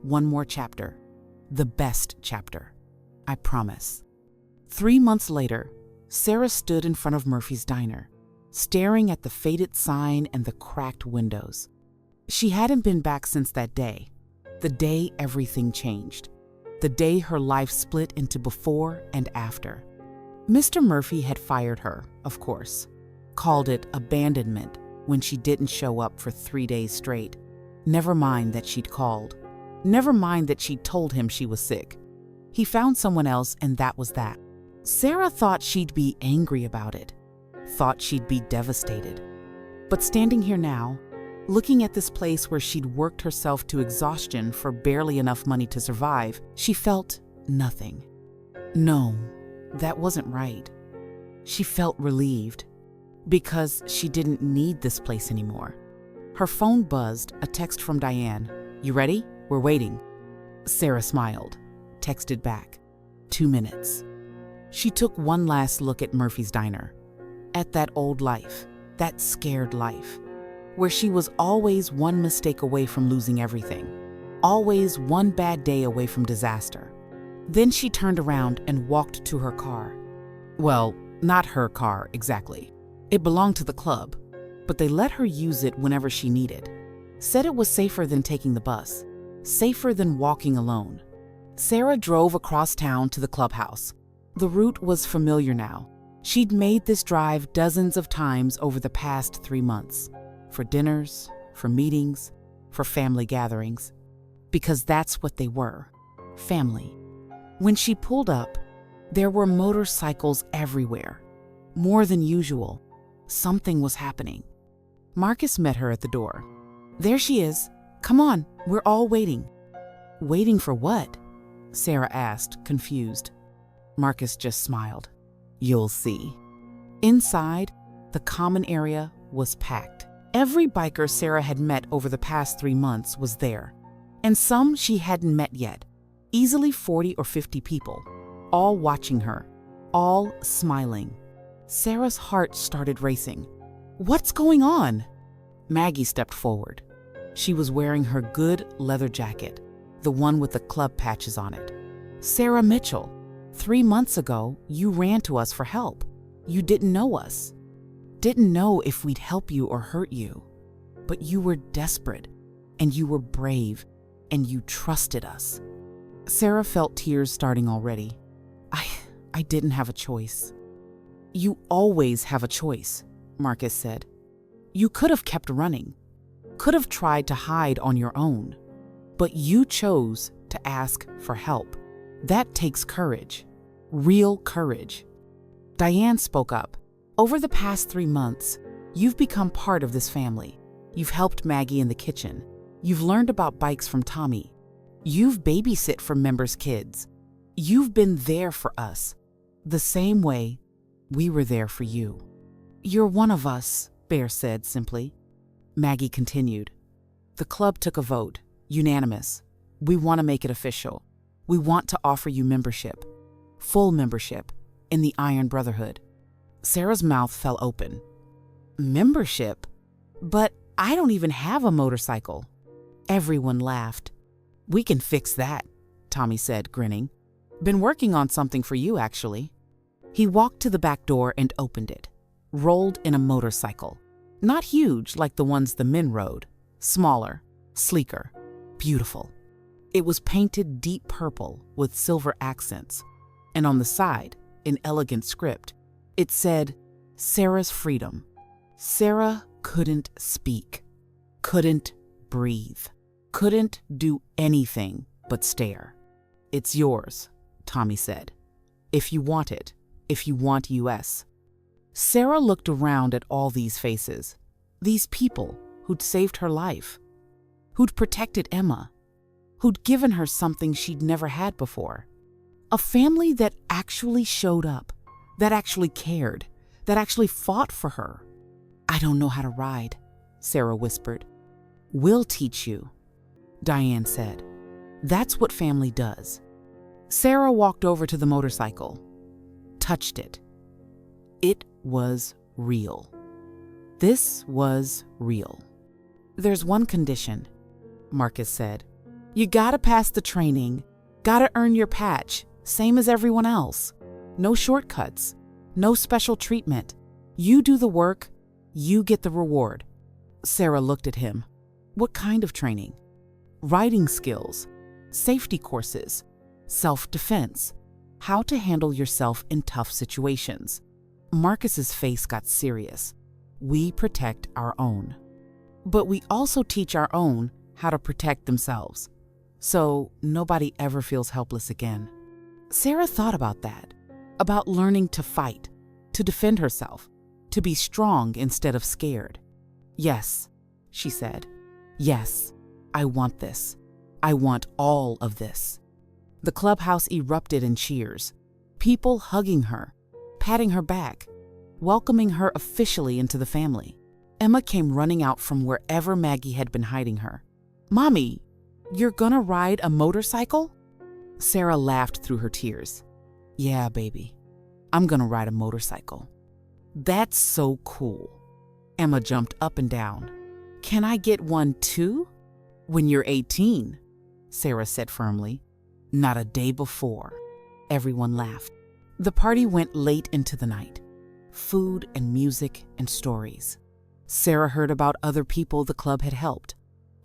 One more chapter. The best chapter. I promise. 3 months later, Sarah stood in front of Murphy's Diner, staring at the faded sign and the cracked windows. She hadn't been back since that day, the day everything changed, the day her life split into before and after. Mr. Murphy had fired her, of course, called it abandonment when she didn't show up for 3 days straight. Never mind that she'd called. Never mind that she'd told him she was sick. He found someone else, and that was that. Sarah thought she'd be angry about it, thought she'd be devastated. But standing here now, looking at this place where she'd worked herself to exhaustion for barely enough money to survive, she felt nothing. No, that wasn't right. She felt relieved, because she didn't need this place anymore. Her phone buzzed, a text from Diane. "You ready? We're waiting." Sarah smiled, texted back, 2 minutes. She took one last look at Murphy's Diner, at that old life, that scared life, where she was always one mistake away from losing everything, always one bad day away from disaster. Then she turned around and walked to her car. Well, not her car exactly. It belonged to the club, but they let her use it whenever she needed. Said it was safer than taking the bus, safer than walking alone. Sarah drove across town to the clubhouse. The route was familiar now. She'd made this drive dozens of times over the past 3 months, for dinners, for meetings, for family gatherings, because that's what they were, family. When she pulled up, there were motorcycles everywhere, more than usual. Something was happening. Marcus met her at the door. "There she is. Come on, we're all waiting." "Waiting for what?" Sarah asked, confused. Marcus just smiled. "You'll see." Inside, the common area was packed. Every biker Sarah had met over the past 3 months was there, and some she hadn't met yet. Easily 40 or 50 people, all watching her, all smiling. Sarah's heart started racing. "What's going on?" Maggie stepped forward. She was wearing her good leather jacket, the one with the club patches on it. "Sarah Mitchell, 3 months ago, you ran to us for help. You didn't know us. Didn't know if we'd help you or hurt you. But you were desperate, and you were brave, and you trusted us." Sarah felt tears starting already. I didn't have a choice. You always have a choice, Marcus said. You could have kept running, could have tried to hide on your own, but you chose to ask for help. That takes courage, real courage. Diane spoke up. Over the past 3 months, you've become part of this family. You've helped Maggie in the kitchen. You've learned about bikes from Tommy. You've babysit for members' kids. You've been there for us, the same way we were there for you. You're one of us, Bear said simply. Maggie continued. The club took a vote, unanimous. We want to make it official. We want to offer you membership, full membership, in the Iron Brotherhood. Sarah's mouth fell open. Membership? But I don't even have a motorcycle. Everyone laughed. We can fix that, Tommy said, grinning. Been working on something for you, actually. He walked to the back door and opened it. Rolled in a motorcycle. Not huge like the ones the men rode. Smaller, sleeker, beautiful. It was painted deep purple with silver accents. And on the side, in elegant script, it said, Sarah's Freedom. Sarah couldn't speak, couldn't breathe, couldn't do anything but stare. It's yours, Tommy said. If you want it, if you want US. Sarah looked around at all these faces, these people who'd saved her life, who'd protected Emma, who'd given her something she'd never had before. A family that actually showed up, that actually cared, that actually fought for her. I don't know how to ride, Sarah whispered. We'll teach you, Diane said. That's what family does. Sarah walked over to the motorcycle, touched it. It was real. This was real. There's one condition, Marcus said. You gotta pass the training, gotta earn your patch, same as everyone else. No shortcuts, no special treatment. You do the work, you get the reward. Sarah looked at him. What kind of training? Riding skills, safety courses, self-defense, how to handle yourself in tough situations. Marcus's face got serious. We protect our own. But we also teach our own how to protect themselves, so nobody ever feels helpless again. Sarah thought about that, about learning to fight, to defend herself, to be strong instead of scared. Yes, she said. Yes, I want this. I want all of this. The clubhouse erupted in cheers, people hugging her, patting her back, welcoming her officially into the family. Emma came running out from wherever Maggie had been hiding her. Mommy, you're gonna ride a motorcycle? Sarah laughed through her tears. Yeah, baby, I'm gonna ride a motorcycle. That's so cool. Emma jumped up and down. Can I get one too? When you're 18, Sarah said firmly. Not a day before. Everyone laughed. The party went late into the night. Food and music and stories. Sarah heard about other people the club had helped.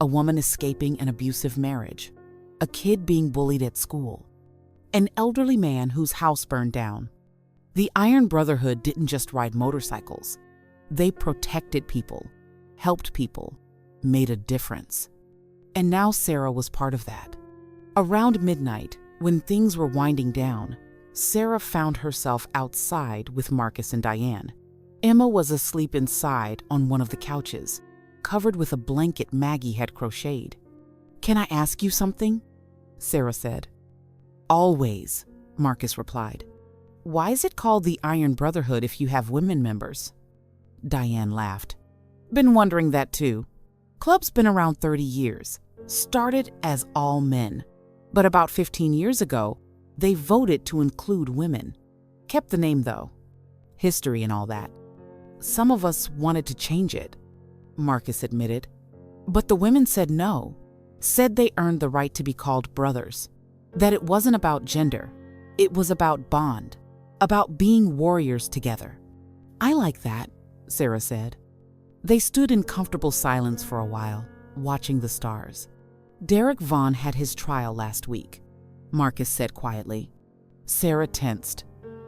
A woman escaping an abusive marriage. A kid being bullied at school. An elderly man whose house burned down. The Iron Brotherhood didn't just ride motorcycles. They protected people, helped people, made a difference. And now Sarah was part of that. Around midnight, when things were winding down, Sarah found herself outside with Marcus and Diane. Emma was asleep inside on one of the couches, covered with a blanket Maggie had crocheted. Can I ask you something? Sarah said. Always, Marcus replied. Why is it called the Iron Brotherhood if you have women members? Diane laughed. Been wondering that too. Club's been around 30 years, started as all men. But about 15 years ago, they voted to include women. Kept the name though. History and all that. Some of us wanted to change it, Marcus admitted. But the women said no, said they earned the right to be called brothers, that it wasn't about gender, it was about bond, about being warriors together. I like that, Sarah said. They stood in comfortable silence for a while, watching the stars. Derek Vaughn had his trial last week. Marcus said quietly. Sarah tensed.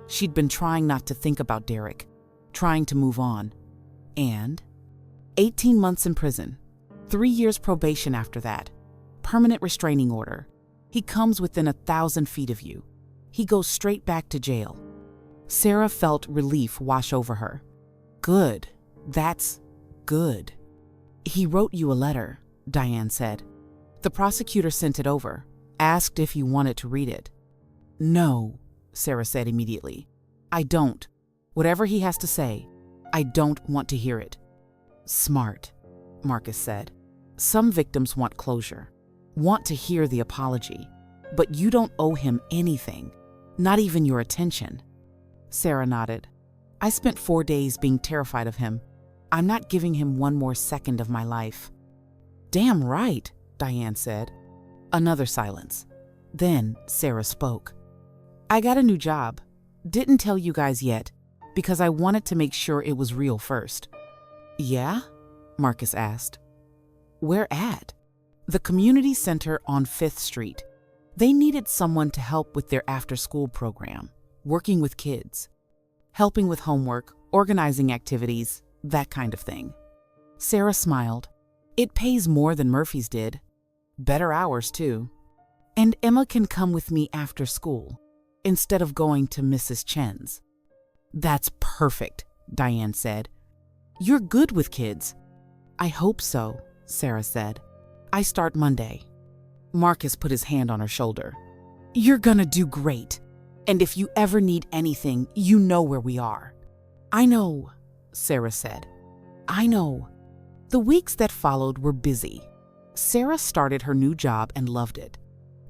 She'd been trying not to think about Derek, trying to move on. And 18 months in prison, 3 years probation after that, permanent restraining order. He comes within 1,000 feet of you. He goes straight back to jail. Sarah felt relief wash over her. Good. That's good. He wrote you a letter, Diane said. The prosecutor sent it over, asked if you wanted to read it. No, Sarah said immediately. I don't. Whatever he has to say, I don't want to hear it. Smart, Marcus said. Some victims want closure, want to hear the apology, but you don't owe him anything, not even your attention. Sarah nodded. I spent 4 days being terrified of him. I'm not giving him one more second of my life. Damn right, Diane said. Another silence. Then Sarah spoke. I got a new job. Didn't tell you guys yet, because I wanted to make sure it was real first. Yeah? Marcus asked. Where at? The community center on 5th Street. They needed someone to help with their after-school program, working with kids, helping with homework, organizing activities, that kind of thing. Sarah smiled. It pays more than Murphy's did. Better hours, too. And Emma can come with me after school, instead of going to Mrs. Chen's. That's perfect, Diane said. You're good with kids. I hope so, Sarah said. I start Monday. Marcus put his hand on her shoulder. You're gonna do great. And if you ever need anything, you know where we are. I know, Sarah said. I know. The weeks that followed were busy. Sarah started her new job and loved it.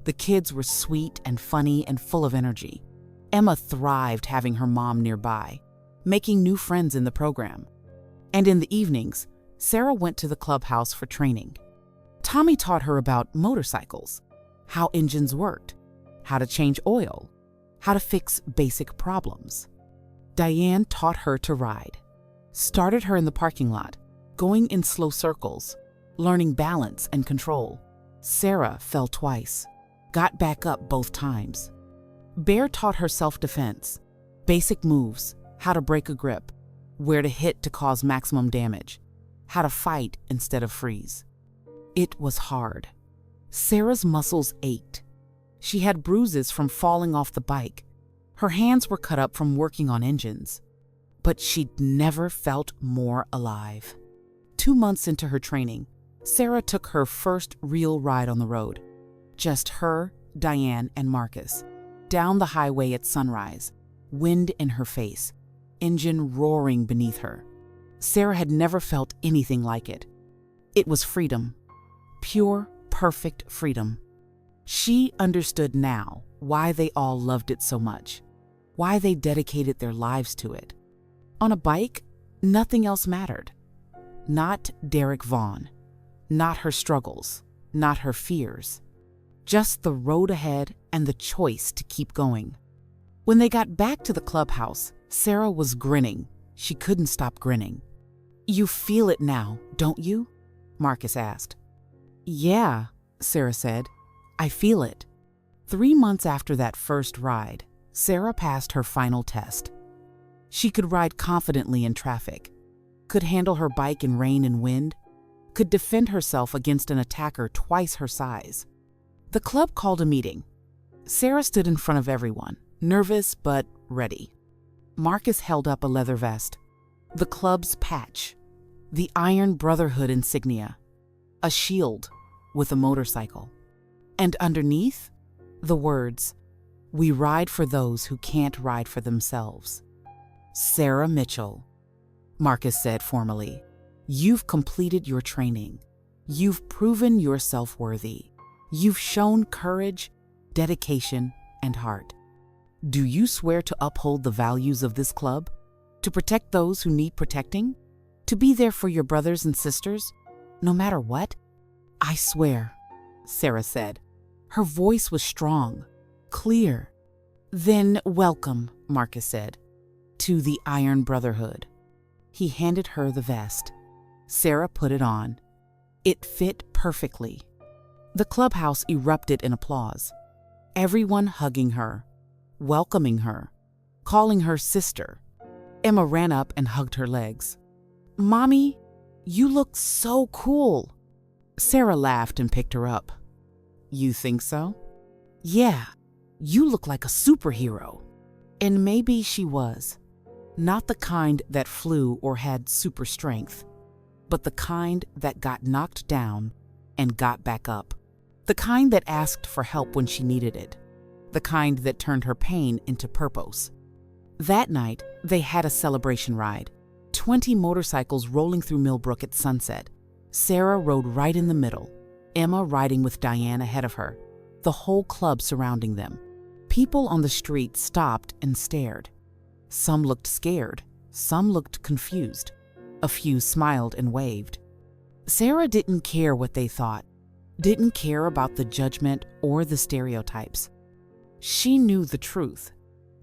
The kids were sweet and funny and full of energy. Emma thrived having her mom nearby, making new friends in the program. And in the evenings, Sarah went to the clubhouse for training. Tommy taught her about motorcycles, how engines worked, how to change oil, how to fix basic problems. Diane taught her to ride, started her in the parking lot, going in slow circles, learning balance and control. Sarah fell twice, got back up both times. Bear taught her self-defense, basic moves, how to break a grip, where to hit to cause maximum damage, how to fight instead of freeze. It was hard. Sarah's muscles ached. She had bruises from falling off the bike. Her hands were cut up from working on engines. But she'd never felt more alive. 2 months into her training, Sarah took her first real ride on the road. Just her, Diane, and Marcus. Down the highway at sunrise, wind in her face, engine roaring beneath her. Sarah had never felt anything like it. It was freedom. Pure, perfect freedom. She understood now why they all loved it so much, why they dedicated their lives to it. On a bike, nothing else mattered. Not Derek Vaughn, not her struggles, not her fears. Just the road ahead and the choice to keep going. When they got back to the clubhouse, Sarah was grinning. She couldn't stop grinning. You feel it now, don't you? Marcus asked. Yeah, Sarah said. I feel it. 3 months after that first ride, Sarah passed her final test. She could ride confidently in traffic, could handle her bike in rain and wind, could defend herself against an attacker twice her size. The club called a meeting. Sarah stood in front of everyone, nervous but ready. Marcus held up a leather vest, the club's patch, the Iron Brotherhood insignia, a shield with a motorcycle. And underneath, the words, "We ride for those who can't ride for themselves." Sarah Mitchell, Marcus said formally, you've completed your training. You've proven yourself worthy. You've shown courage, dedication, and heart. Do you swear to uphold the values of this club? To protect those who need protecting? To be there for your brothers and sisters, no matter what? I swear, Sarah said. Her voice was strong, clear. Then welcome, Marcus said, to the Iron Brotherhood. He handed her the vest. Sarah put it on. It fit perfectly. The clubhouse erupted in applause. everyone hugging her, welcoming her, calling her sister. Emma ran up and hugged her legs. "Mommy, you look so cool." Sarah laughed and picked her up. "You think so?" "Yeah, you look like a superhero." And maybe she was. Not the kind that flew or had super strength, but the kind that got knocked down and got back up. The kind that asked for help when she needed it. The kind that turned her pain into purpose. That night, they had a celebration ride. 20 motorcycles rolling through Millbrook at sunset. Sarah rode right in the middle, Emma riding with Diane ahead of her, the whole club surrounding them. People on the street stopped and stared. Some looked scared, some looked confused. A few smiled and waved. Sarah didn't care what they thought, didn't care about the judgment or the stereotypes. She knew the truth.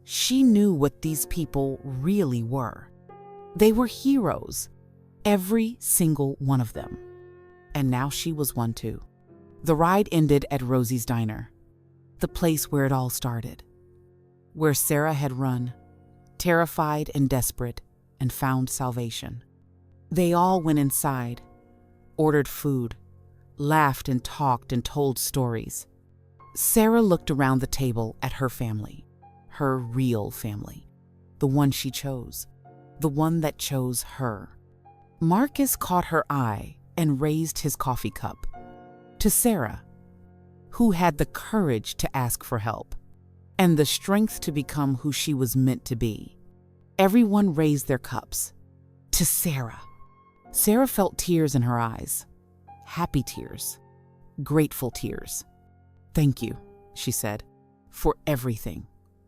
She knew what these people really were. They were heroes, every single one of them. And now she was one too. The ride ended at Rosie's Diner, the place where it all started, where Sarah had run, terrified and desperate, and found salvation. They all went inside, ordered food, laughed and talked and told stories. Sarah looked around the table at her family, her real family, the one she chose, the one that chose her. Marcus caught her eye and raised his coffee cup. To Sarah, who had the courage to ask for help and the strength to become who she was meant to be. Everyone raised their cups. To Sarah. Sarah felt tears in her eyes, happy tears, grateful tears. "Thank you," she said, "for everything,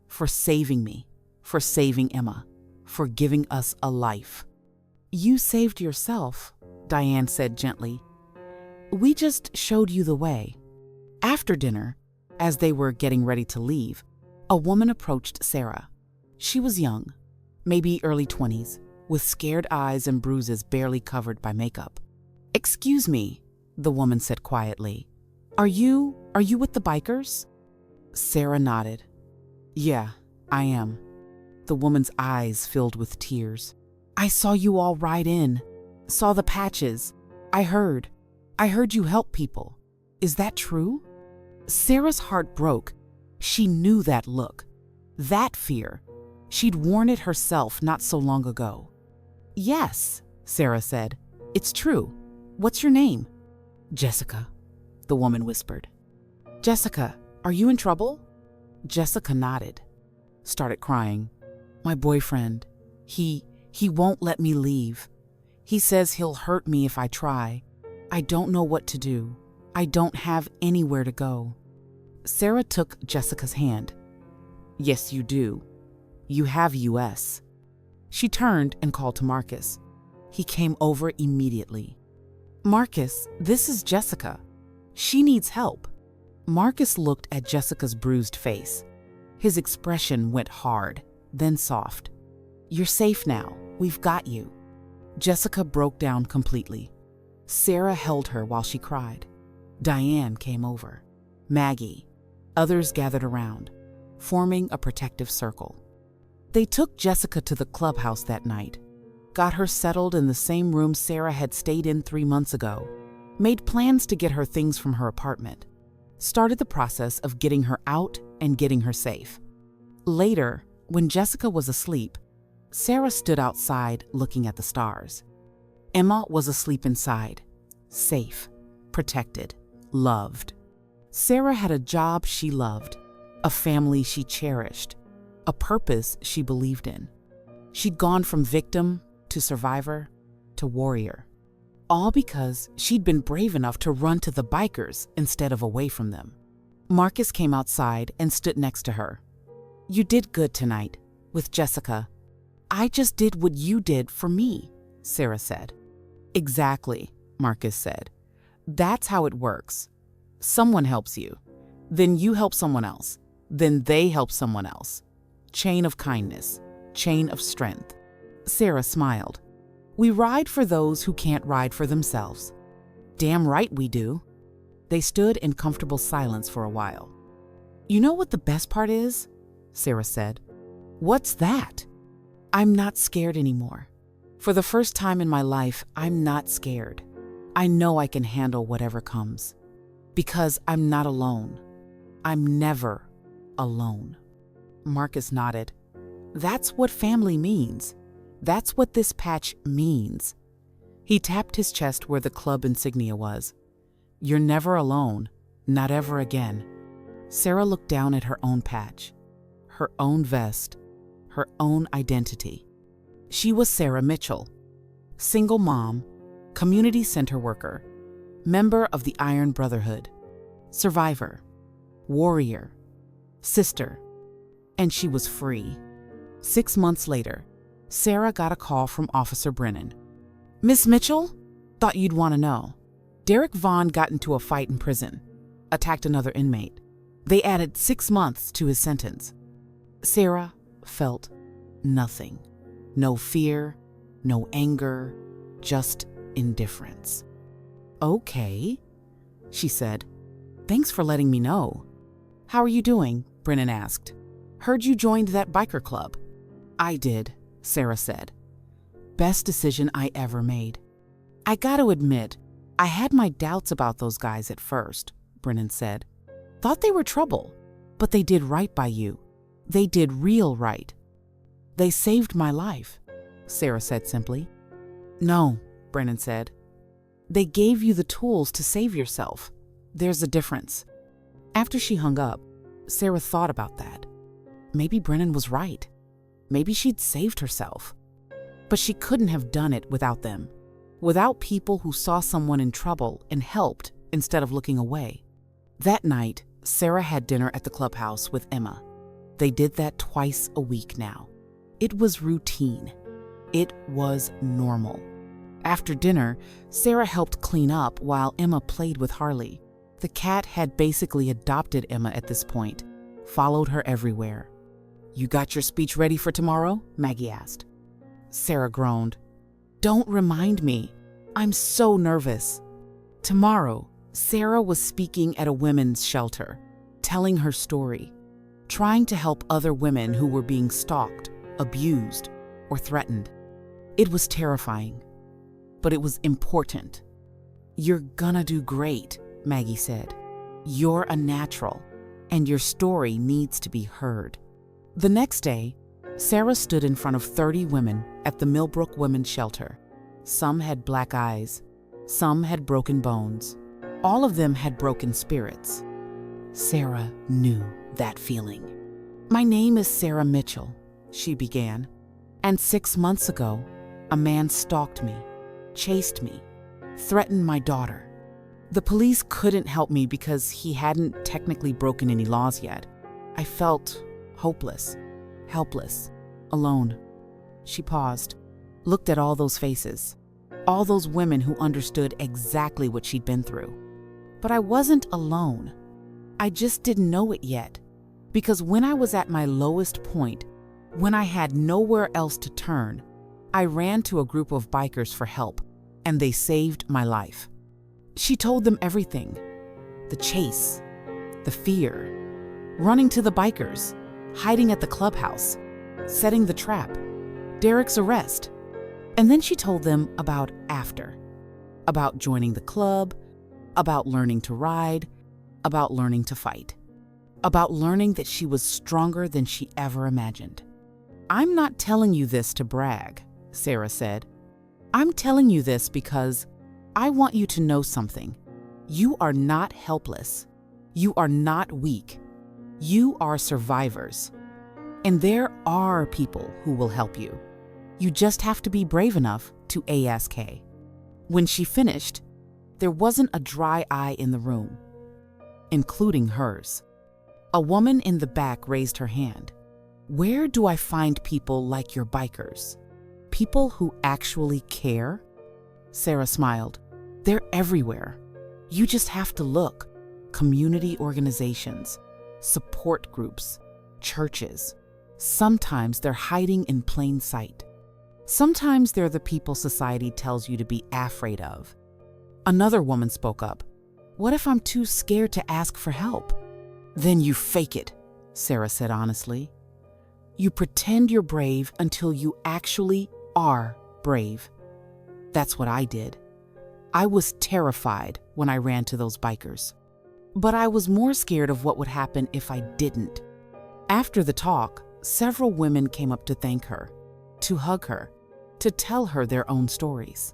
for saving me, for saving Emma, for giving us a life." "You saved yourself," Diane said gently. "We just showed you the way." After dinner, as they were getting ready to leave, a woman approached Sarah. She was young, maybe early 20s, with scared eyes and bruises barely covered by makeup. "Excuse me," the woman said quietly. Are you with the bikers?" Sarah nodded. "Yeah, I am." The woman's eyes filled with tears. "I saw you all ride in, saw the patches. I heard you help people. Is that true?" Sarah's heart broke. She knew that look, that fear. She'd worn it herself not so long ago. "Yes," Sarah said. "It's true. What's your name?" "Jessica," the woman whispered. "Jessica, are you in trouble?" Jessica nodded, started crying. "My boyfriend, he won't let me leave. He says he'll hurt me if I try. I don't know what to do. I don't have anywhere to go." Sarah took Jessica's hand. "Yes, you do. You have US." She turned and called to Marcus. He came over immediately. "Marcus, this is Jessica. She needs help." Marcus looked at Jessica's bruised face. His expression went hard, then soft. "You're safe now. We've got you." Jessica broke down completely. Sarah held her while she cried. Diane came over. Maggie. Others gathered around, forming a protective circle. They took Jessica to the clubhouse that night, got her settled in the same room Sarah had stayed in 3 months ago, made plans to get her things from her apartment, started the process of getting her out and getting her safe. Later, when Jessica was asleep, Sarah stood outside looking at the stars. Emma was asleep inside, safe, protected, loved. Sarah had a job she loved, a family she cherished, a purpose she believed in. She'd gone from victim to survivor to warrior, all because she'd been brave enough to run to the bikers instead of away from them. Marcus came outside and stood next to her. "You did good tonight, with Jessica. I just did what you did for me," Sarah said. "Exactly," Marcus said. "That's how it works. Someone helps you, then you help someone else, then they help someone else. Chain of kindness, chain of strength." Sarah smiled. "We ride for those who can't ride for themselves." "Damn right we do." They stood in comfortable silence for a while. You know what the best part is? Sarah said. What's that? I'm not scared anymore. For the first time in my life, I'm not scared. I know I can handle whatever comes. Because I'm not alone. I'm never alone. Marcus nodded. That's what family means. That's what this patch means. He tapped his chest where the club insignia was. You're never alone, not ever again. Sarah looked down at her own patch, her own vest, her own identity. She was Sarah Mitchell, single mom, community center worker, member of the Iron Brotherhood, survivor, warrior, sister, and she was free. 6 months later, Sarah got a call from Officer Brennan. Miss Mitchell? Thought you'd want to know. Derek Vaughn got into a fight in prison, attacked another inmate. They added 6 months to his sentence. Sarah felt nothing. No fear, no anger, just indifference. Okay, she said. Thanks for letting me know. How are you doing? Brennan asked. Heard you joined that biker club. I did, Sarah said. Best decision I ever made. I gotta admit, I had my doubts about those guys at first, Brennan said. Thought they were trouble, but they did right by you. They did real right. They saved my life, Sarah said simply. No, Brennan said. They gave you the tools to save yourself. There's a difference. After she hung up, Sarah thought about that. Maybe Brennan was right. Maybe she'd saved herself. But she couldn't have done it without them. Without people who saw someone in trouble and helped instead of looking away. That night, Sarah had dinner at the clubhouse with Emma. They did that twice a week now. It was routine. It was normal. After dinner, Sarah helped clean up while Emma played with Harley. The cat had basically adopted Emma at this point, followed her everywhere. You got your speech ready for tomorrow? Maggie asked. Sarah groaned. Don't remind me. I'm so nervous. Tomorrow, Sarah was speaking at a women's shelter, telling her story, trying to help other women who were being stalked, abused, or threatened. It was terrifying, but it was important. You're gonna do great, Maggie said. You're a natural, and your story needs to be heard. The next day, Sarah stood in front of 30 women at the Millbrook Women's Shelter. Some had black eyes, some had broken bones. All of them had broken spirits. Sarah knew that feeling. My name is Sarah Mitchell, she began. And 6 months ago, a man stalked me, chased me, threatened my daughter. The police couldn't help me because he hadn't technically broken any laws yet. I felt hopeless, helpless, alone. She paused, looked at all those faces, all those women who understood exactly what she'd been through. But I wasn't alone. I just didn't know it yet. Because when I was at my lowest point, when I had nowhere else to turn, I ran to a group of bikers for help, and they saved my life. She told them everything. The chase, the fear, running to the bikers, hiding at the clubhouse, setting the trap, Derek's arrest. And then she told them about after, about joining the club, about learning to ride, about learning to fight, about learning that she was stronger than she ever imagined. I'm not telling you this to brag, Sarah said. I'm telling you this because I want you to know something. You are not helpless. You are not weak. You are survivors. And there are people who will help you. You just have to be brave enough to ask. When she finished, there wasn't a dry eye in the room, including hers. A woman in the back raised her hand. Where do I find people like your bikers? People who actually care? Sarah smiled. They're everywhere. You just have to look. Community organizations, support groups, churches. Sometimes they're hiding in plain sight. Sometimes they're the people society tells you to be afraid of. Another woman spoke up. What if I'm too scared to ask for help? Then you fake it, Sarah said honestly. You pretend you're brave until you actually are brave. That's what I did. I was terrified when I ran to those bikers. But I was more scared of what would happen if I didn't. After the talk, several women came up to thank her, to hug her, to tell her their own stories.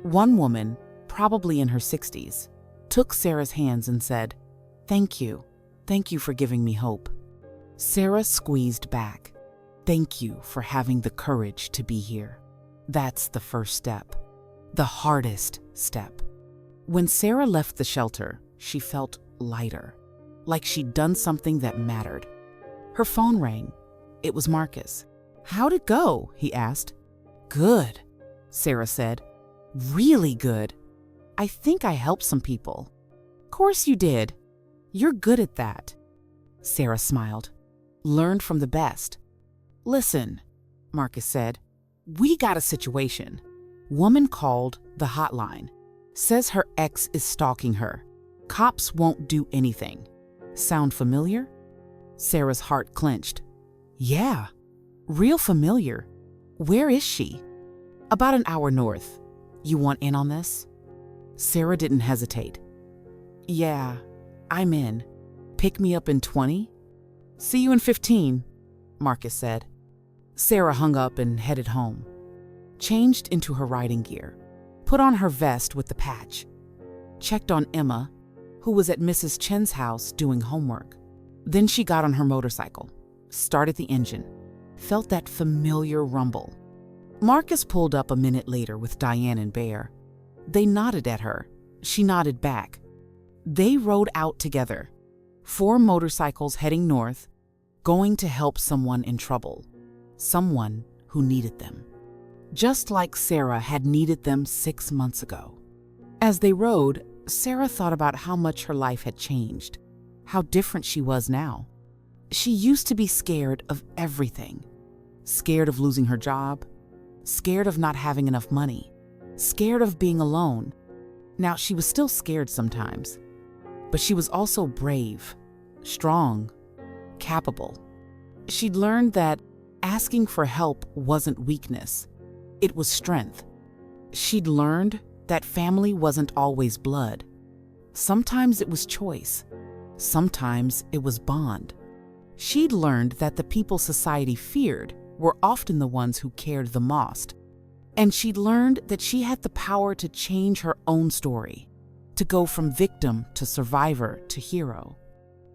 One woman, probably in her 60s, took Sarah's hands and said, "Thank you. Thank you for giving me hope." Sarah squeezed back. "Thank you for having the courage to be here." That's the first step, the hardest step. When Sarah left the shelter, she felt lighter, like she'd done something that mattered. Her phone rang. It was Marcus. "How'd it go?" he asked. "Good," Sarah said. "Really good. I think I helped some people." "Course you did. You're good at that." Sarah smiled. "Learned from the best." "Listen," Marcus said. "We got a situation. Woman called the hotline. Says her ex is stalking her. Cops won't do anything. Sound familiar?" Sarah's heart clenched. "Yeah, real familiar. Where is she?" "About an hour north. You want in on this?" Sarah didn't hesitate. "Yeah, I'm in. Pick me up in 20? See you in 15, Marcus said. Sarah hung up and headed home. Changed into her riding gear. Put on her vest with the patch. Checked on Emma, who was at Mrs. Chen's house doing homework. Then she got on her motorcycle, started the engine, felt that familiar rumble. Marcus pulled up a minute later with Diane and Bear. They nodded at her. She nodded back. They rode out together, 4 motorcycles heading north, going to help someone in trouble, someone who needed them. Just like Sarah had needed them 6 months ago. As they rode, Sarah thought about how much her life had changed, how different she was now. She used to be scared of everything. Scared of losing her job, scared of not having enough money, scared of being alone. Now, she was still scared sometimes, but she was also brave, strong, capable. She'd learned that asking for help wasn't weakness, it was strength. She'd learned that family wasn't always blood. Sometimes it was choice. Sometimes it was bond. She'd learned that the people society feared were often the ones who cared the most. And she'd learned that she had the power to change her own story, to go from victim to survivor to hero.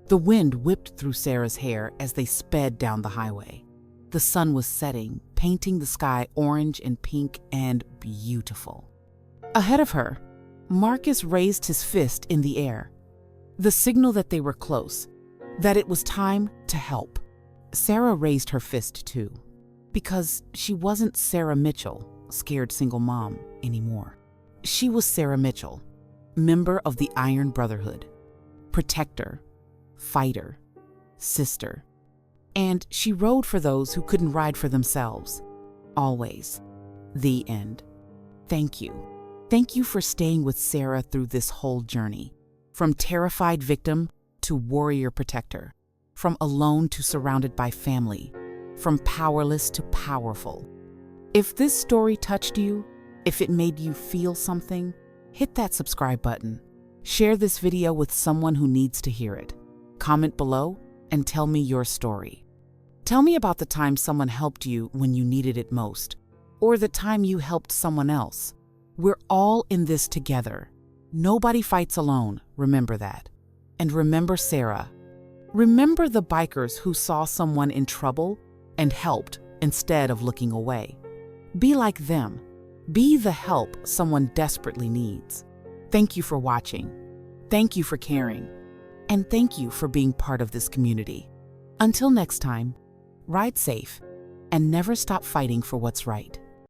The wind whipped through Sarah's hair as they sped down the highway. The sun was setting, painting the sky orange and pink and beautiful. Ahead of her, Marcus raised his fist in the air, the signal that they were close, that it was time to help. Sarah raised her fist too, because she wasn't Sarah Mitchell, scared single mom, anymore. She was Sarah Mitchell, member of the Iron Brotherhood, protector, fighter, sister. And she rode for those who couldn't ride for themselves. Always. The end. Thank you. Thank you for staying with Sarah through this whole journey. From terrified victim to warrior protector. From alone to surrounded by family. From powerless to powerful. If this story touched you, if it made you feel something, hit that subscribe button. Share this video with someone who needs to hear it. Comment below and tell me your story. Tell me about the time someone helped you when you needed it most, or the time you helped someone else. We're all in this together. Nobody fights alone, remember that. And remember Sarah. Remember the bikers who saw someone in trouble and helped instead of looking away. Be like them. Be the help someone desperately needs. Thank you for watching. Thank you for caring. And thank you for being part of this community. Until next time, ride safe and never stop fighting for what's right.